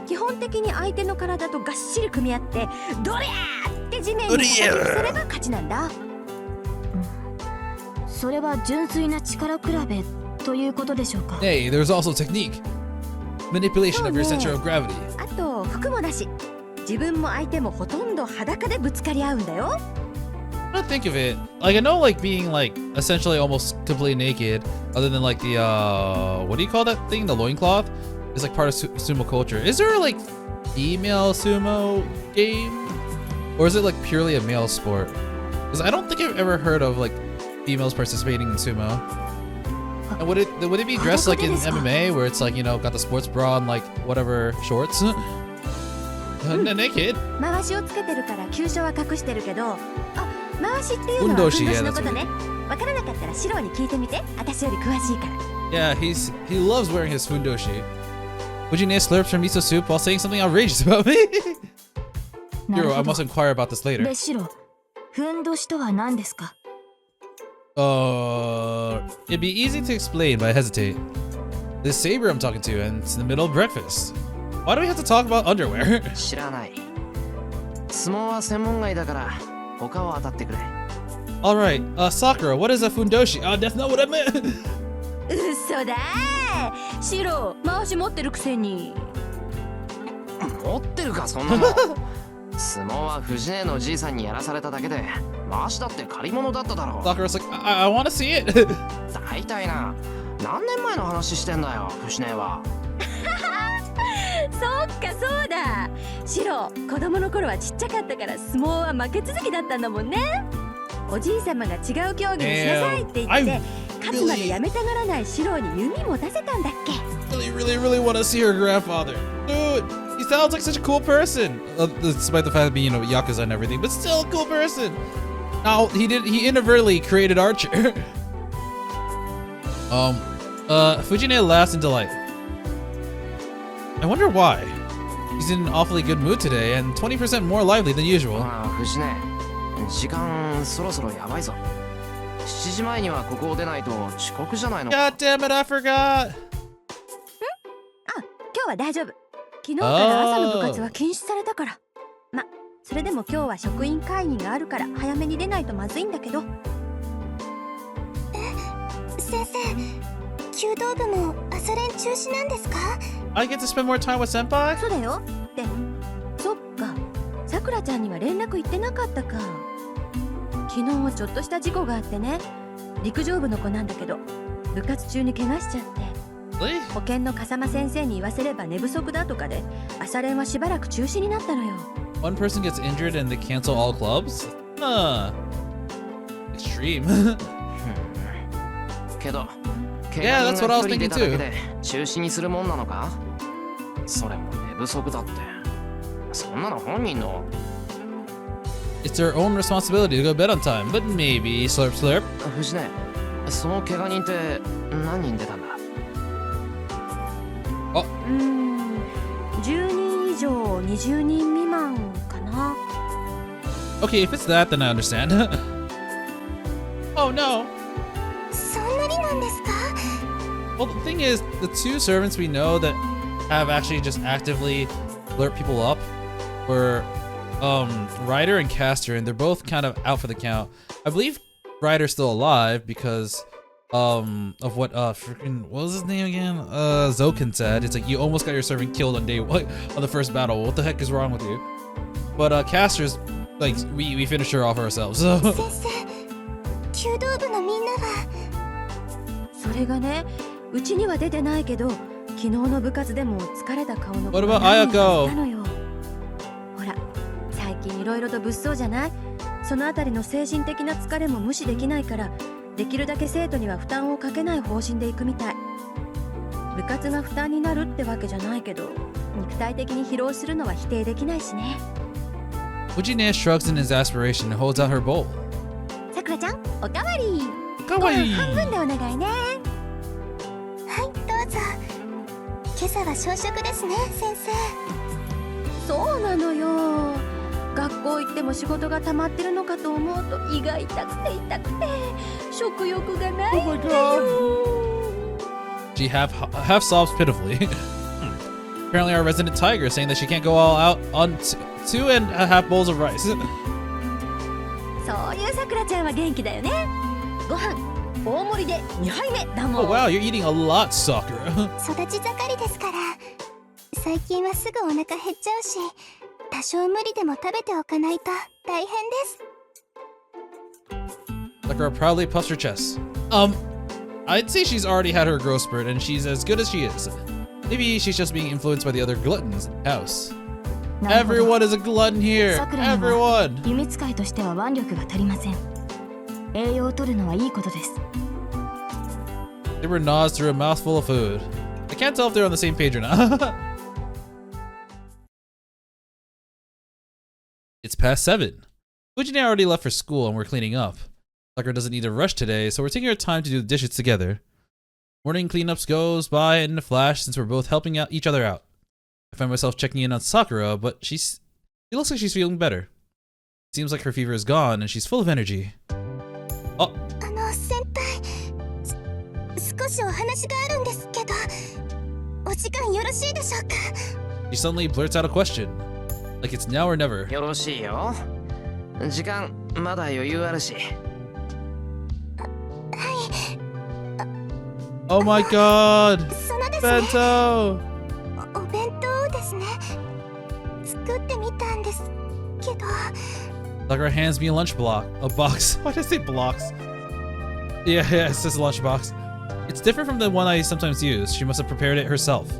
基本的に相手の体とがっしり組み合ってドリャーって地面に叩きつければ勝ちなんだ。それは純粋な力比べということでしょうか？ Hey, there's also technique. Manipulation of your center of gravity. あと服もなし。自分も相手もほとんど裸でぶつかり合うんだよ。I don't think of it. Like I know like being like essentially almost completely naked, other than like the what do you call that thing? The loincloth? Is like part of sumo culture. Is there like female sumo game? Or is it like purely a male sport? Because I don't think I've ever heard of like females participating in sumo. And would it be dressed like in MMA where it's like, you know, got the sports bra and like whatever shorts? Naked? 回しをつけてるから急所は隠してるけど、回しっていうのはふんどしのことね。わからなかったらシロに聞いてみて。私より詳しいから。Yeah, he loves wearing his fundoshi. Would you need slurps from miso soup while saying something outrageous about me? Shirou, I must inquire about this later. で、シロ、ふんどしとは何ですか? It'd be easy to explain, but I hesitate. This saber I'm talking to, and it's in the middle of breakfast. Why do we have to talk about underwear? 知らない。相撲は専門外だから他を当たってくれ。Alright, Sakura, what is a fundoshi? That's not what I meant! 嘘だー。シロ、回し持ってるくせに。持ってるかそんなの。相撲は藤姉のじいさんにやらされただけで、回しだって借り物だっただろう。Sakura's like, I want to see it! 大体な、何年前の話してんだよ、藤姉は。そっかそうだ。シロ、子供の頃はちっちゃかったから相撲は負け続きだったんだもんね。おじい様が違う競技にしなさいって言って、勝つまでやめたがらないシロに弓持たせたんだっけ。Really want to see her grandfather. Dude, he sounds like such a cool person. Despite the fact of being, you know, Yakuza and everything, but still a cool person. Now, he inadvertently created Archer. Fujine laughs in delight. I wonder why. He's in an awfully good mood today and 20% more lively than usual. 藤姉、時間そろそろやばいぞ。7時前にはここを出ないと遅刻じゃないの。 God damn it, I forgot. 今日は大丈夫。昨日から朝の部活は禁止されたから。ま、それでも今日は職員会議があるから早めに出ないとまずいんだけど。先生、弓道部も朝練中止なんですか? I get to spend more time with senpai? そうだよ。で、そっか。さくらちゃんには連絡行ってなかったか。昨日ちょっとした事故があってね。陸上部の子なんだけど、部活中に怪我しちゃって。保健の笠間先生に言わせれば寝不足だとかで朝練はしばらく中止になったのよ。 One person gets injured and they cancel all clubs? Extreme. けど、 Yeah, that's what I was thinking too. 中止にするもんなのか? それも寝不足だって。そんなの本人の。 It's their own responsibility to go to bed on time, but maybe slurp slurp. 藤ね、その怪我人って何人出たんだ? 10人以上20人未満かな。 Okay, if it's that, then I understand. Oh no. そんなになんですか? Well, the thing is, the two servants we know that have actually just actively alert people up were Ryder and Caster, and they're both kind of out for the count. I believe Ryder's still alive because of what freaking what was his name again? Zoken said. It's like you almost got your servant killed on day one on the first battle. What the heck is wrong with you? But Caster's like we finished her off ourselves. So. 先生、弓道部のみんなは。それがね、うちには出てないけど、昨日の部活でも疲れた顔の子 What が about 何人か Ayako? いたのよ。ほら、最近いろいろと物騒じゃない？そのあたりの精神的な疲れも無視できないから、できるだけ生徒には負担をかけない方針でいくみたい。部活が負担になるってわけじゃないけど、肉体的に疲労するのは否定できないしね。Ujine shrugs in exasperation and holds out her bowl. さくらちゃん、おかわり。かわいい。半分でお願いね。はい、どうぞ。今朝は小食ですね、先生。そうなのよ。学校行っても仕事が溜まってるのかと思うと胃が痛くて痛くて食欲がないんだよ。She half sobs pitifully. Apparently our resident tiger is saying that she can't go all out on 2.5 bowls of rice. そういうさくらちゃんは元気だよね。ご飯大盛りで2杯目だもん。Oh wow, you're eating a lot, Sakura. 育ち盛りですから。最近はすぐお腹減っちゃうし、多少無理でも食べておかないと大変です。 Sakura proudly puffs her chest. I'd say she's already had her growth spurt and she's as good as she is. Maybe she's just being influenced by the other gluttons in the house. Everyone is a glutton here. Everyone. 弓使いとしては腕力が足りません。栄養を取るのはいいことです。Saber nods through a mouthful of food. I can't tell if they're on the same page or not. It's past 7. Fuji and I already left for school and we're cleaning up. Sakura doesn't need to rush today, so we're taking our time to do the dishes together. Morning cleanups goes by in a flash since we're both helping out each other out. I find myself checking in on Sakura, but she looks like she's feeling better. It seems like her fever is gone and she's full of energy. Oh. 先輩、少しお話があるんですけど、お時間よろしいでしょうか? She suddenly blurts out a question, like it's now or never. よろしいよ。時間まだ余裕あるし。Oh my god! Bento! お弁当ですね。作ってみたんですけど。Sakura hands me a lunch block. A box. Why did I say blocks? Yeah, it says lunchbox. It's different from the one I sometimes use. She must have prepared it herself.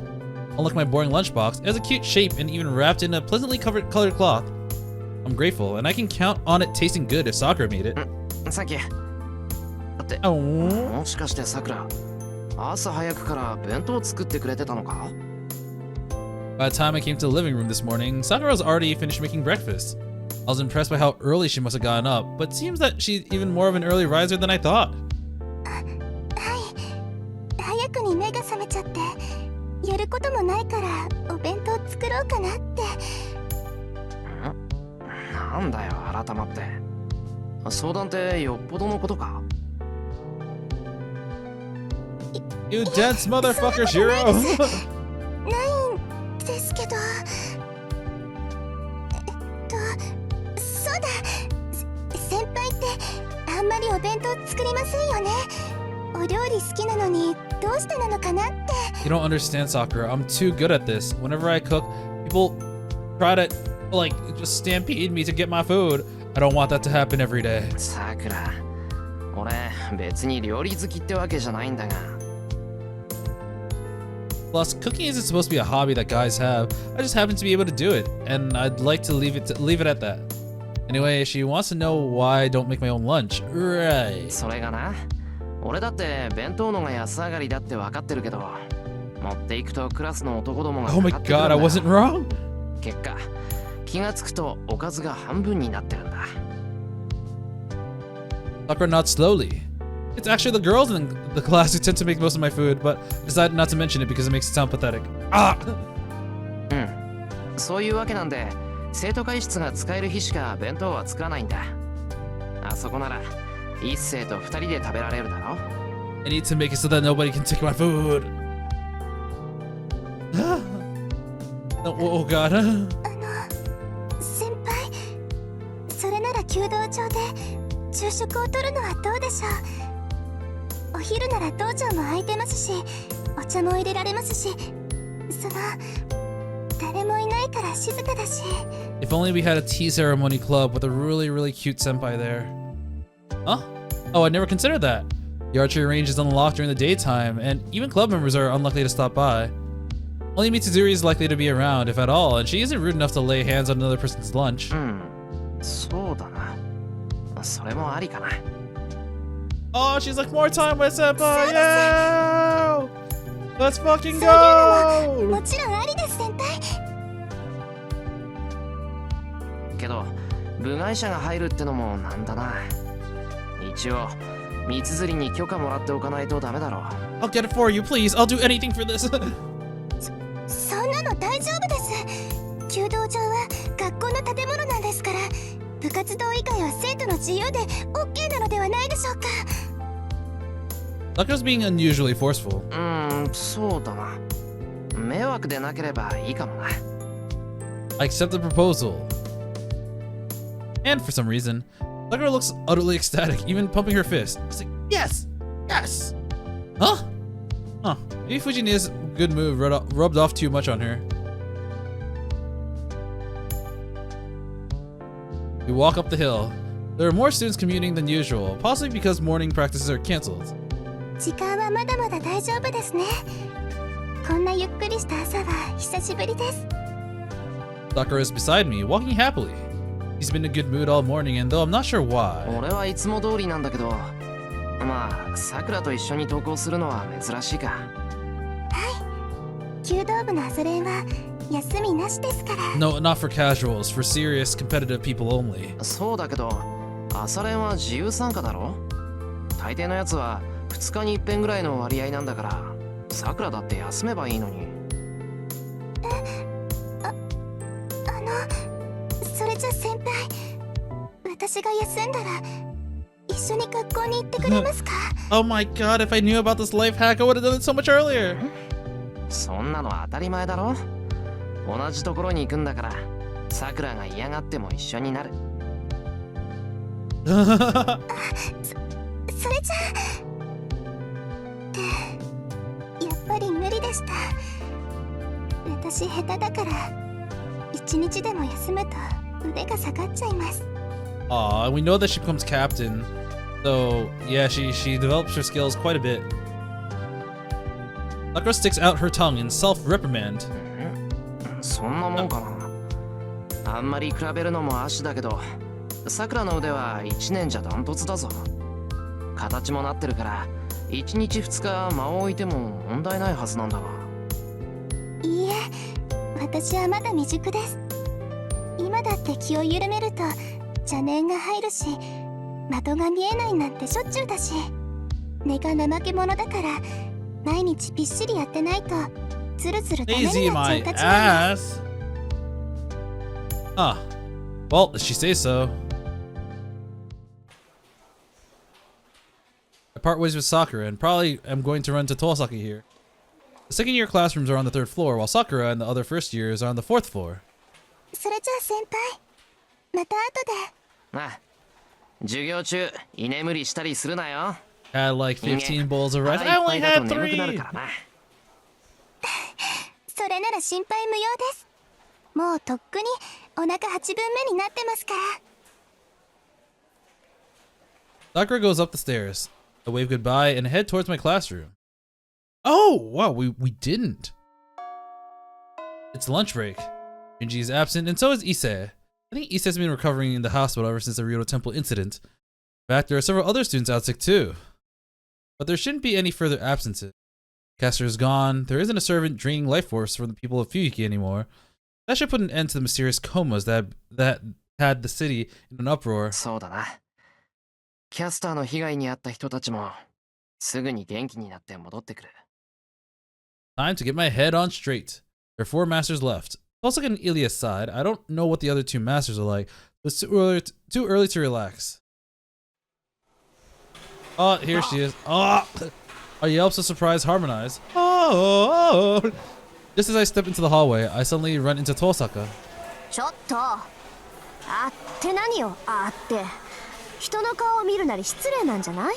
Unlike my boring lunchbox, it has a cute shape and even wrapped in a pleasantly colored cloth. I'm grateful, and I can count on it tasting good if Sakura made it. Thank you. って、 Oh. もしかしてさくら、朝早くから弁当作ってくれてたのか? By the time I came to the living room this morning, Sakura was already finished making breakfast. I was impressed by how early she must have gotten up, but it seems that she's even more of an early riser than I thought. 早くに目が覚めちゃって、やることもないからお弁当作ろうかなって。なんだよ、改まって。相談ってよっぽどのことか? You dense motherfucker, Shirou! ないんですけど。そうだ。先輩ってあんまりお弁当作りませんよね。お料理好きなのにどうしてなのかなって。 You don't understand, Sakura. I'm too good at this. Whenever I cook, people try to, like, just stampede me to get my food. I don't want that to happen every day. さくら、俺別に料理好きってわけじゃないんだが。Plus, cooking isn't supposed to be a hobby that guys have. I just happen to be able to do it, and I'd like to leave it at that. Anyway, she wants to know why I don't make my own lunch. Right. それがな、俺だって弁当のが安上がりだって分かってるけど、持っていくとクラスの男どもが Oh my god, I wasn't wrong. 結果、気がつくとおかずが半分になってるんだ。Sakura nods slowly. It's actually the girls in the class who tend to make most of my food, but decided not to mention it because it makes it sound pathetic. Ah! そういうわけなんで、生徒会室が使える日しか弁当は作らないんだ。あそこなら一星と二人で食べられるだろ。 I need to make it so that nobody can take my food. Oh god. 先輩、それなら弓道場で昼食をとるのはどうでしょう。お昼なら道場も空いてますし、お茶も入れられますし、誰もいないから静かだし。 If only we had a tea ceremony club with a really cute senpai there. Huh? Oh, I never considered that. The archery range is unlocked during the daytime, and even club members are unlikely to stop by. Only Mitsuzuri is likely to be around, if at all, and she isn't rude enough to lay hands on another person's lunch. そうだな。それもありかな。 Oh, she's like, more time with senpai! Yeah! Let's fucking go! もちろんありです先輩。けど、部外者が入るってのもなんだな。一応、三つ釣りに許可もらっておかないとダメだろ。 I'll get it for you, please. I'll do anything for this. そんなの大丈夫です。弓道場は学校の建物なんですから、部活動以外は生徒の自由で OK なのではないでしょうか。 Sakura's being unusually forceful. そうだな。迷惑でなければいいかもな。 I accept the proposal. And for some reason, Sakura looks utterly ecstatic, even pumping her fist. She's like, yes! Yes! Huh? Huh. Maybe Fujini's good move rubbed off too much on her. We walk up the hill. There are more students commuting than usual, possibly because morning practices are cancelled. 時間はまだまだ大丈夫ですね。こんなゆっくりした朝は久しぶりです。 Sakura is beside me, walking happily. He's been in a good mood all morning, and though I'm not sure why. 俺はいつも通りなんだけど、まあさくらと一緒に登校するのは珍しいか。弓道部の朝練は休みなしですから。 No, not for casuals, for serious competitive people only. そうだけど朝練は自由参加だろ。大抵のやつは2日に一遍ぐらいの割合なんだから、さくらだって休めばいいのに。それじゃ先輩、私が休んだら一緒に学校に行ってくれますか？ Oh my god, if I knew about this life hack, I would have done it so much earlier. そんなの当たり前だろ。同じところに行くんだから、さくらが嫌がっても一緒になる。それじゃあやっぱり無理でした。私下手だから一日でも休むと腕が下がっちゃいます。 Aw, we know that she becomes captain. So, yeah, she develops her skills quite a bit. Sakura sticks out her tongue in self-reprimand. そんなもんかな。あんまり比べるのも足だけど、さくらの腕は1年じゃダントツだぞ。形もなってるから1日2日間を置いても問題ないはずなんだが。いいえ、私はまだ未熟です。今だって気を緩めると邪念が入るし、的が見えないなんてしょっちゅうだし、根が怠け者だから毎日びっしりやってないとずるずるダメに Lazy なっ my ちゃうたちなんで ass. Huh. Well, she says so. I part ways with Sakura and probably am going to run to Tosaka here. The second year classrooms are on the 3rd floor, while Sakura and the other first years are on the 4th floor. それじゃあ先輩、また後で。ああ、授業中居眠りしたりするなよ。 Had like 15 bowls of rice. I only had 眠くなる 3! からな。それなら心配無用です。もうとっくにお腹8分目になってますから。 Sakura goes up the stairs. I wave goodbye and head towards my classroom. Oh, wow, we didn't. It's lunch break. Shinji is absent, and so is Issei. I think Issei's been recovering in the hospital ever since the Ryoto Temple incident. In fact, there are several other students out sick too. But there shouldn't be any further absences. Caster is gone. There isn't a servant draining life force from the people of Fuyuki anymore. That should put an end to the mysterious comas that had the city in an uproar. そうだな。キャスターの被害に遭った人たちもすぐに元気になって戻ってくる。Time to get my head on straight. There are 4 masters left. Plus, like an Ilias side, I don't know what the other 2 masters are like. It's too early to relax. Oh, here she is. Oh, our yelps of surprise harmonize. Oh, just as I step into the hallway, I suddenly run into Tosaka. ちょっとあって何よ、あって人の顔を見るなり失礼なんじゃない？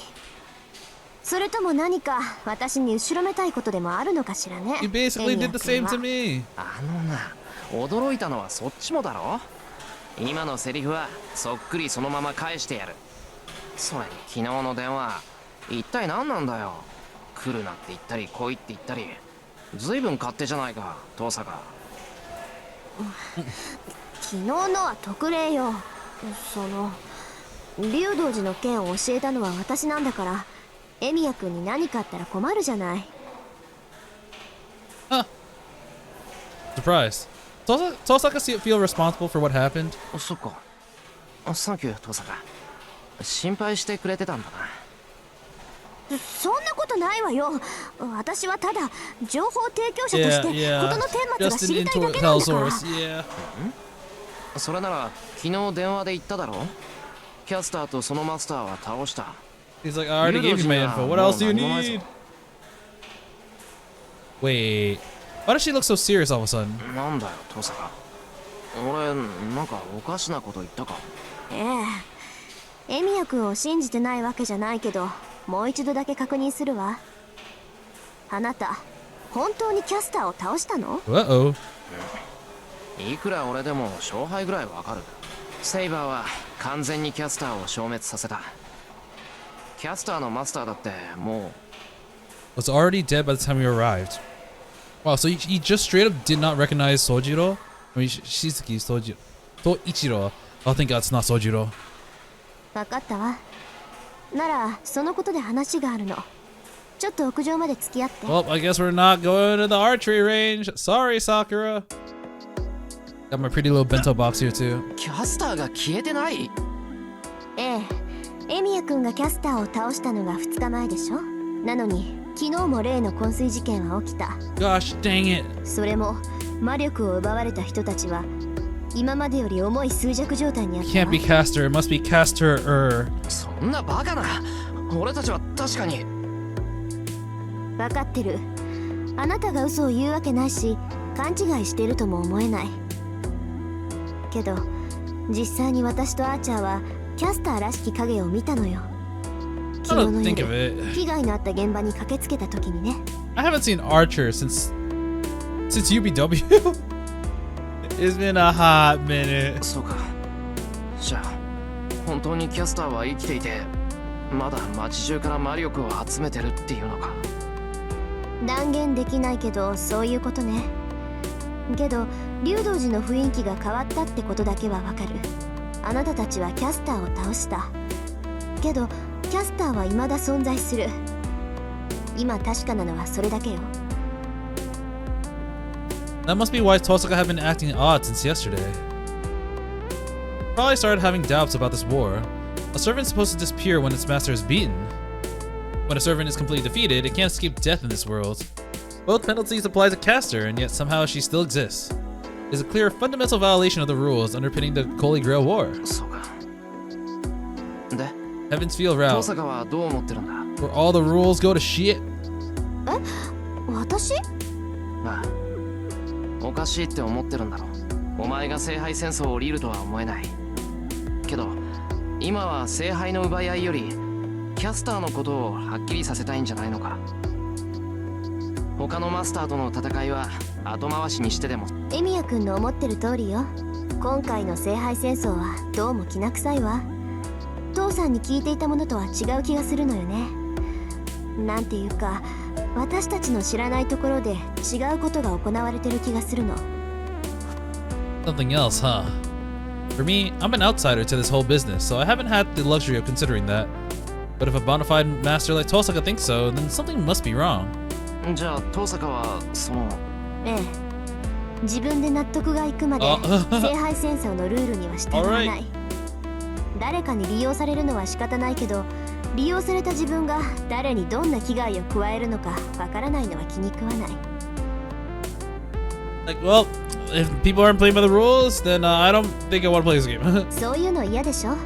それとも何か私に後ろめたいことでもあるのかしらね。 You basically did the same to me. あのな、驚いたのはそっちもだろ。今のセリフはそっくりそのまま返してやる。それに昨日の電話、一体何なんだよ。来るなって言ったり来いって言ったり、ずいぶん勝手じゃないか、遠坂。昨日のは特例よ。竜道寺の件を教えたのは私なんだから、エミヤ君に何かあったら困るじゃない。Surprise. Tosaka feel responsible for what happened? そっか。サンキュー、遠坂。心配してくれてたんだな。そんなことないわよ。私はただ情報提供者として事の顛末が知りたいだけなんだから。それなら昨日電話で言っただろ。キャスターとそのマスターは倒した。 He's like, I already gave you my info. What else do you need? Wait, why does she look so serious all of a sudden? なんだよ、遠坂。俺、なんかおかしなこと言ったか。エミヤ君を信じてないわけじゃないけど、もう一度だけ確認するわ。あなた、本当にキャスターを倒したの？ Uh-oh. いくら俺でも勝敗ぐらいわかる。セイバーは完全にキャスターを消滅させた。キャスターのマスターだってもう Was already dead by the time we arrived. Wow, so he just straight up did not recognize Sojiro? I mean, Shizuki, Sojiro. Toichiro. Oh, thank God it's not Sojiro. 分かったわ。ならそのことで話があるの。ちょっと屋上まで付き合って。 Well, I guess we're not going to the archery range. Sorry, Sakura. Got my pretty little bento box here too. キャスターが消えてない？ええ、エミヤくんがキャスターを倒したのが2日前でしょ。なのに昨日も例の昏睡事件は起きた。 Gosh dang it. それも魔力を奪われた人たちは今までより重い衰弱状態にあったわ。 Can't be caster. It must be caster. そんなバカな。俺たちは確かに。分かってる。あなたが嘘を言うわけないし勘違いしてるとも思えない。けど実際に私とアーチャーはキャスターらしき影を見たのよ。 I 昨日 don't の think 夜 of it. 被害のあった現場に駆けつけた時にね。 I haven't seen Archer since UBW. It's been a hot minute. そうか。じゃあ本当にキャスターは生きていてまだ街中から魔力を集めてるっていうのか。断言できないけどそういうことね。けど竜道寺の雰囲気が変わったってことだけはわかる。あなたたちはキャスターを倒した。けどキャスターは未だ存在する。今確かなのはそれだけよ。 That must be why Tosaka had been acting odd since yesterday. Probably started having doubts about this war. A servant is supposed to disappear when its master is beaten. When a servant is completely defeated, it can't escape death in this world. Both penalties apply to caster, and yet somehow she still exists. It is a clear fundamental violation of the rules underpinning the Holy Grail War. そうか。で、 Heavens feel 遠 route, 坂はどう思ってるんだ？ where all the rules go to shit. 私？ああ、おかしいって思ってるんだろう。お前が聖杯戦争を降りるとは思えない。けど今は聖杯の奪い合いよりキャスターのことをはっきりさせたいんじゃないのか。他のマスターとの戦いは後回しにしてでも。エミヤくんの思ってる通りよ。今回の聖杯戦争はどうもきな臭いわ。父さんに聞いていたものとは違う気がするのよね。なんていうか私たちの知らないところで違うことが行われてる気がするの。 Something else, huh? For me, I'm an outsider to this whole business, so I haven't had the luxury of considering that. But if a bona fide master like Tosaka thinks so, then something must be wrong. じゃあ遠坂はその。ええ、自分で納得がいくまで聖杯戦争のルールには従わない。誰かに利用されるのは仕方ないけど利用された自分が誰にどんな危害を加えるのかわからないのは気に食わない。 Like, well, if people aren't playing by the rules, then I don't think I want to play this game. そういうの嫌でしょ。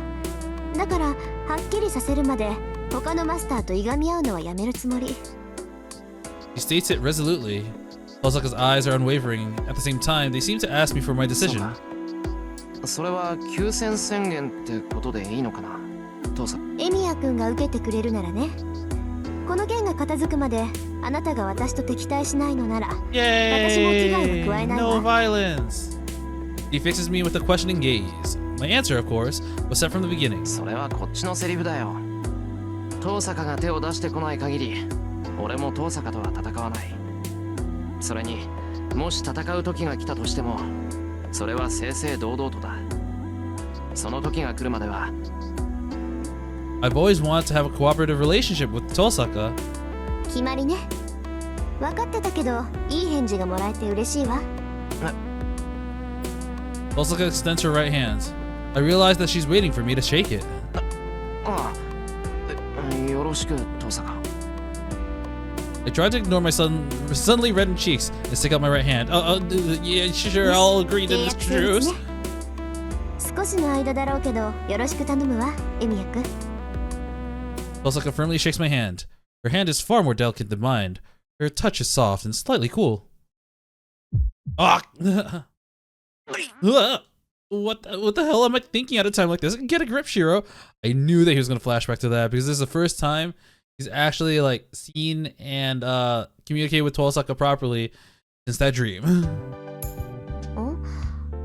だからはっきりさせるまで他のマスターといがみ合うのはやめるつもり。 He states it resolutely. Tosaka's eyes are unwavering. At the same time, they seem to ask me for my decision. それは休戦宣言ってことでいいのかな、父さん。エミヤくんが受けてくれるならね。この件が片付くまであなたが私と敵対しないのなら私も危害は加えないわ。 No violence. He fixes me with a questioning gaze. My answer, of course, was set from the beginning. それはこっちのセリフだよ。遠坂が手を出してこない限り俺も遠坂とは戦わない。それにもし戦う時が来たとしてもそれは正々堂々とだ。その時が来るまでは。 I've always wanted to have a cooperative relationship with Tosaka. 決まりね。分かってたけどいい返事がもらえて嬉しいわ。 Tosaka extends her right hand. I realize that she's waiting for me to shake it. ああ、よろしく遠坂。 I tried to ignore my suddenly reddened cheeks and stick out my right hand. Yeah, sure, I'll agree to this truce. 少しの間だろうけどよろしく頼むわ、エミヤくん。 Tosaka firmly shakes my hand. Her hand is far more delicate than mine. Her touch is soft and slightly cool. Ah! What the hell am I thinking at a time like this? Get a grip, Shirou. I knew that he was going to flashback to that because this is the first time he's actually like seen and communicated with Tosaka properly since that dream.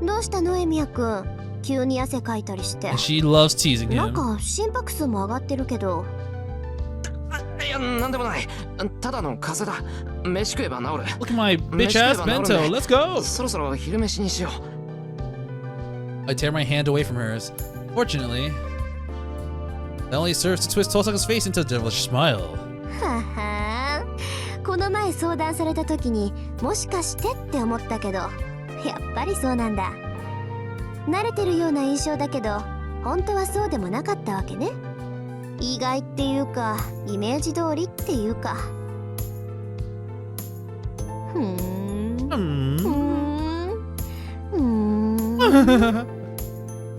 どうしたのエミヤくん。急に汗かいたりして。 And she loves teasing なん him. か心拍数も上がってるけど。いや、なんでもない。ただの風邪だ。飯食えば治る。 Look at my bitch ass bento. Let's go. そろそろ昼飯にしよう。 I tear my hand away from hers. Fortunately, That only serves to twist Tosaka's face into a devilish smile. ははーこの前相談された時にもしかしてって思ったけど、やっぱりそうなんだ。慣れてるような印象だけど本当はそうでもなかったわけね。意外っていうかイメージ通りっていうか。ふーん。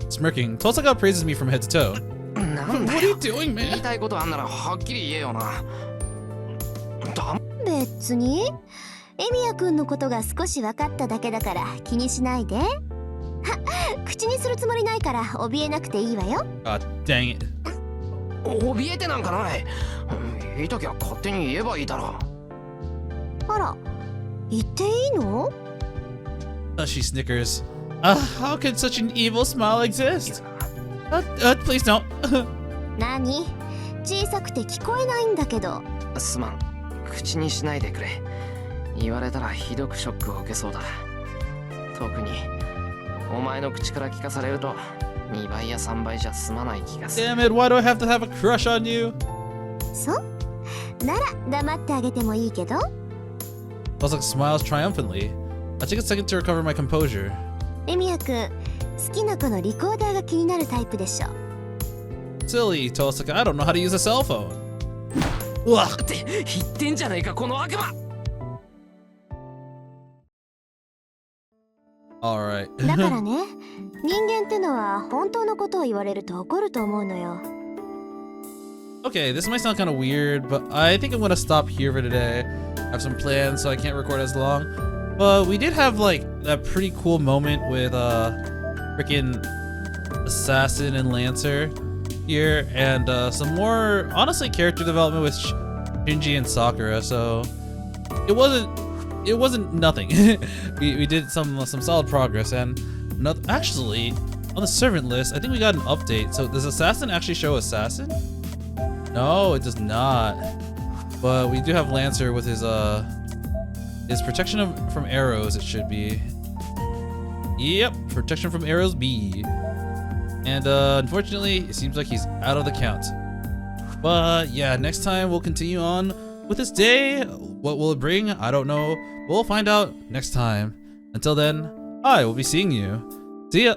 Smirking, Tosaka praises me from head to toe. なんだ What are よ you doing, 言い man? たいことあんならはっきり言えよな。別にエミヤくんのことが少し分かっただけだから気にしないで。は口にするつもりないから怯えなくていいわよ。 God dang it. 怯えてなんかない。言いたきゃ勝手に言えばいいだろ。あら言っていいの？ She snickers. How could such an evil smile exist? Please don't. 何？小さくて聞こえないんだけど。すまん、口にしないでくれ。言われたらひどくショックを受けそうだ。特にお前の口から聞かされると2倍や3倍じゃ済まない気がする。 Damn it, why do I have to have a crush on you? そうなら黙ってあげてもいいけど。 Tosaka smiles triumphantly. I take a second to recover my composure. エミヤくん好きな子のリコーダーが気になるタイプでしょ。 Silly, Tosaka, I don't know how to use a cell phone. って言ってんじゃねえかこの悪魔。Alright. だからね人間ってのは本当のことを言われると怒ると思うのよ。 Okay, this might sound kind of weird, but I think I'm gonna stop here for today. I have some plans, so I can't record as long. But we did have like that pretty cool moment with freaking Assassin and Lancer here, and some more honestly character development with Shinji and Sakura. So it wasn't nothing. we did some solid progress, and actually on the servant list, I think we got an update. So does Assassin actually show Assassin? No, it does not. But we do have Lancer with his protection from arrows. It should be. Yep, protection from arrows B. And unfortunately, it seems like he's out of the count. But yeah, next time we'll continue on with this day. What will it bring? I don't know. We'll find out next time. Until then, I will be seeing you. See ya.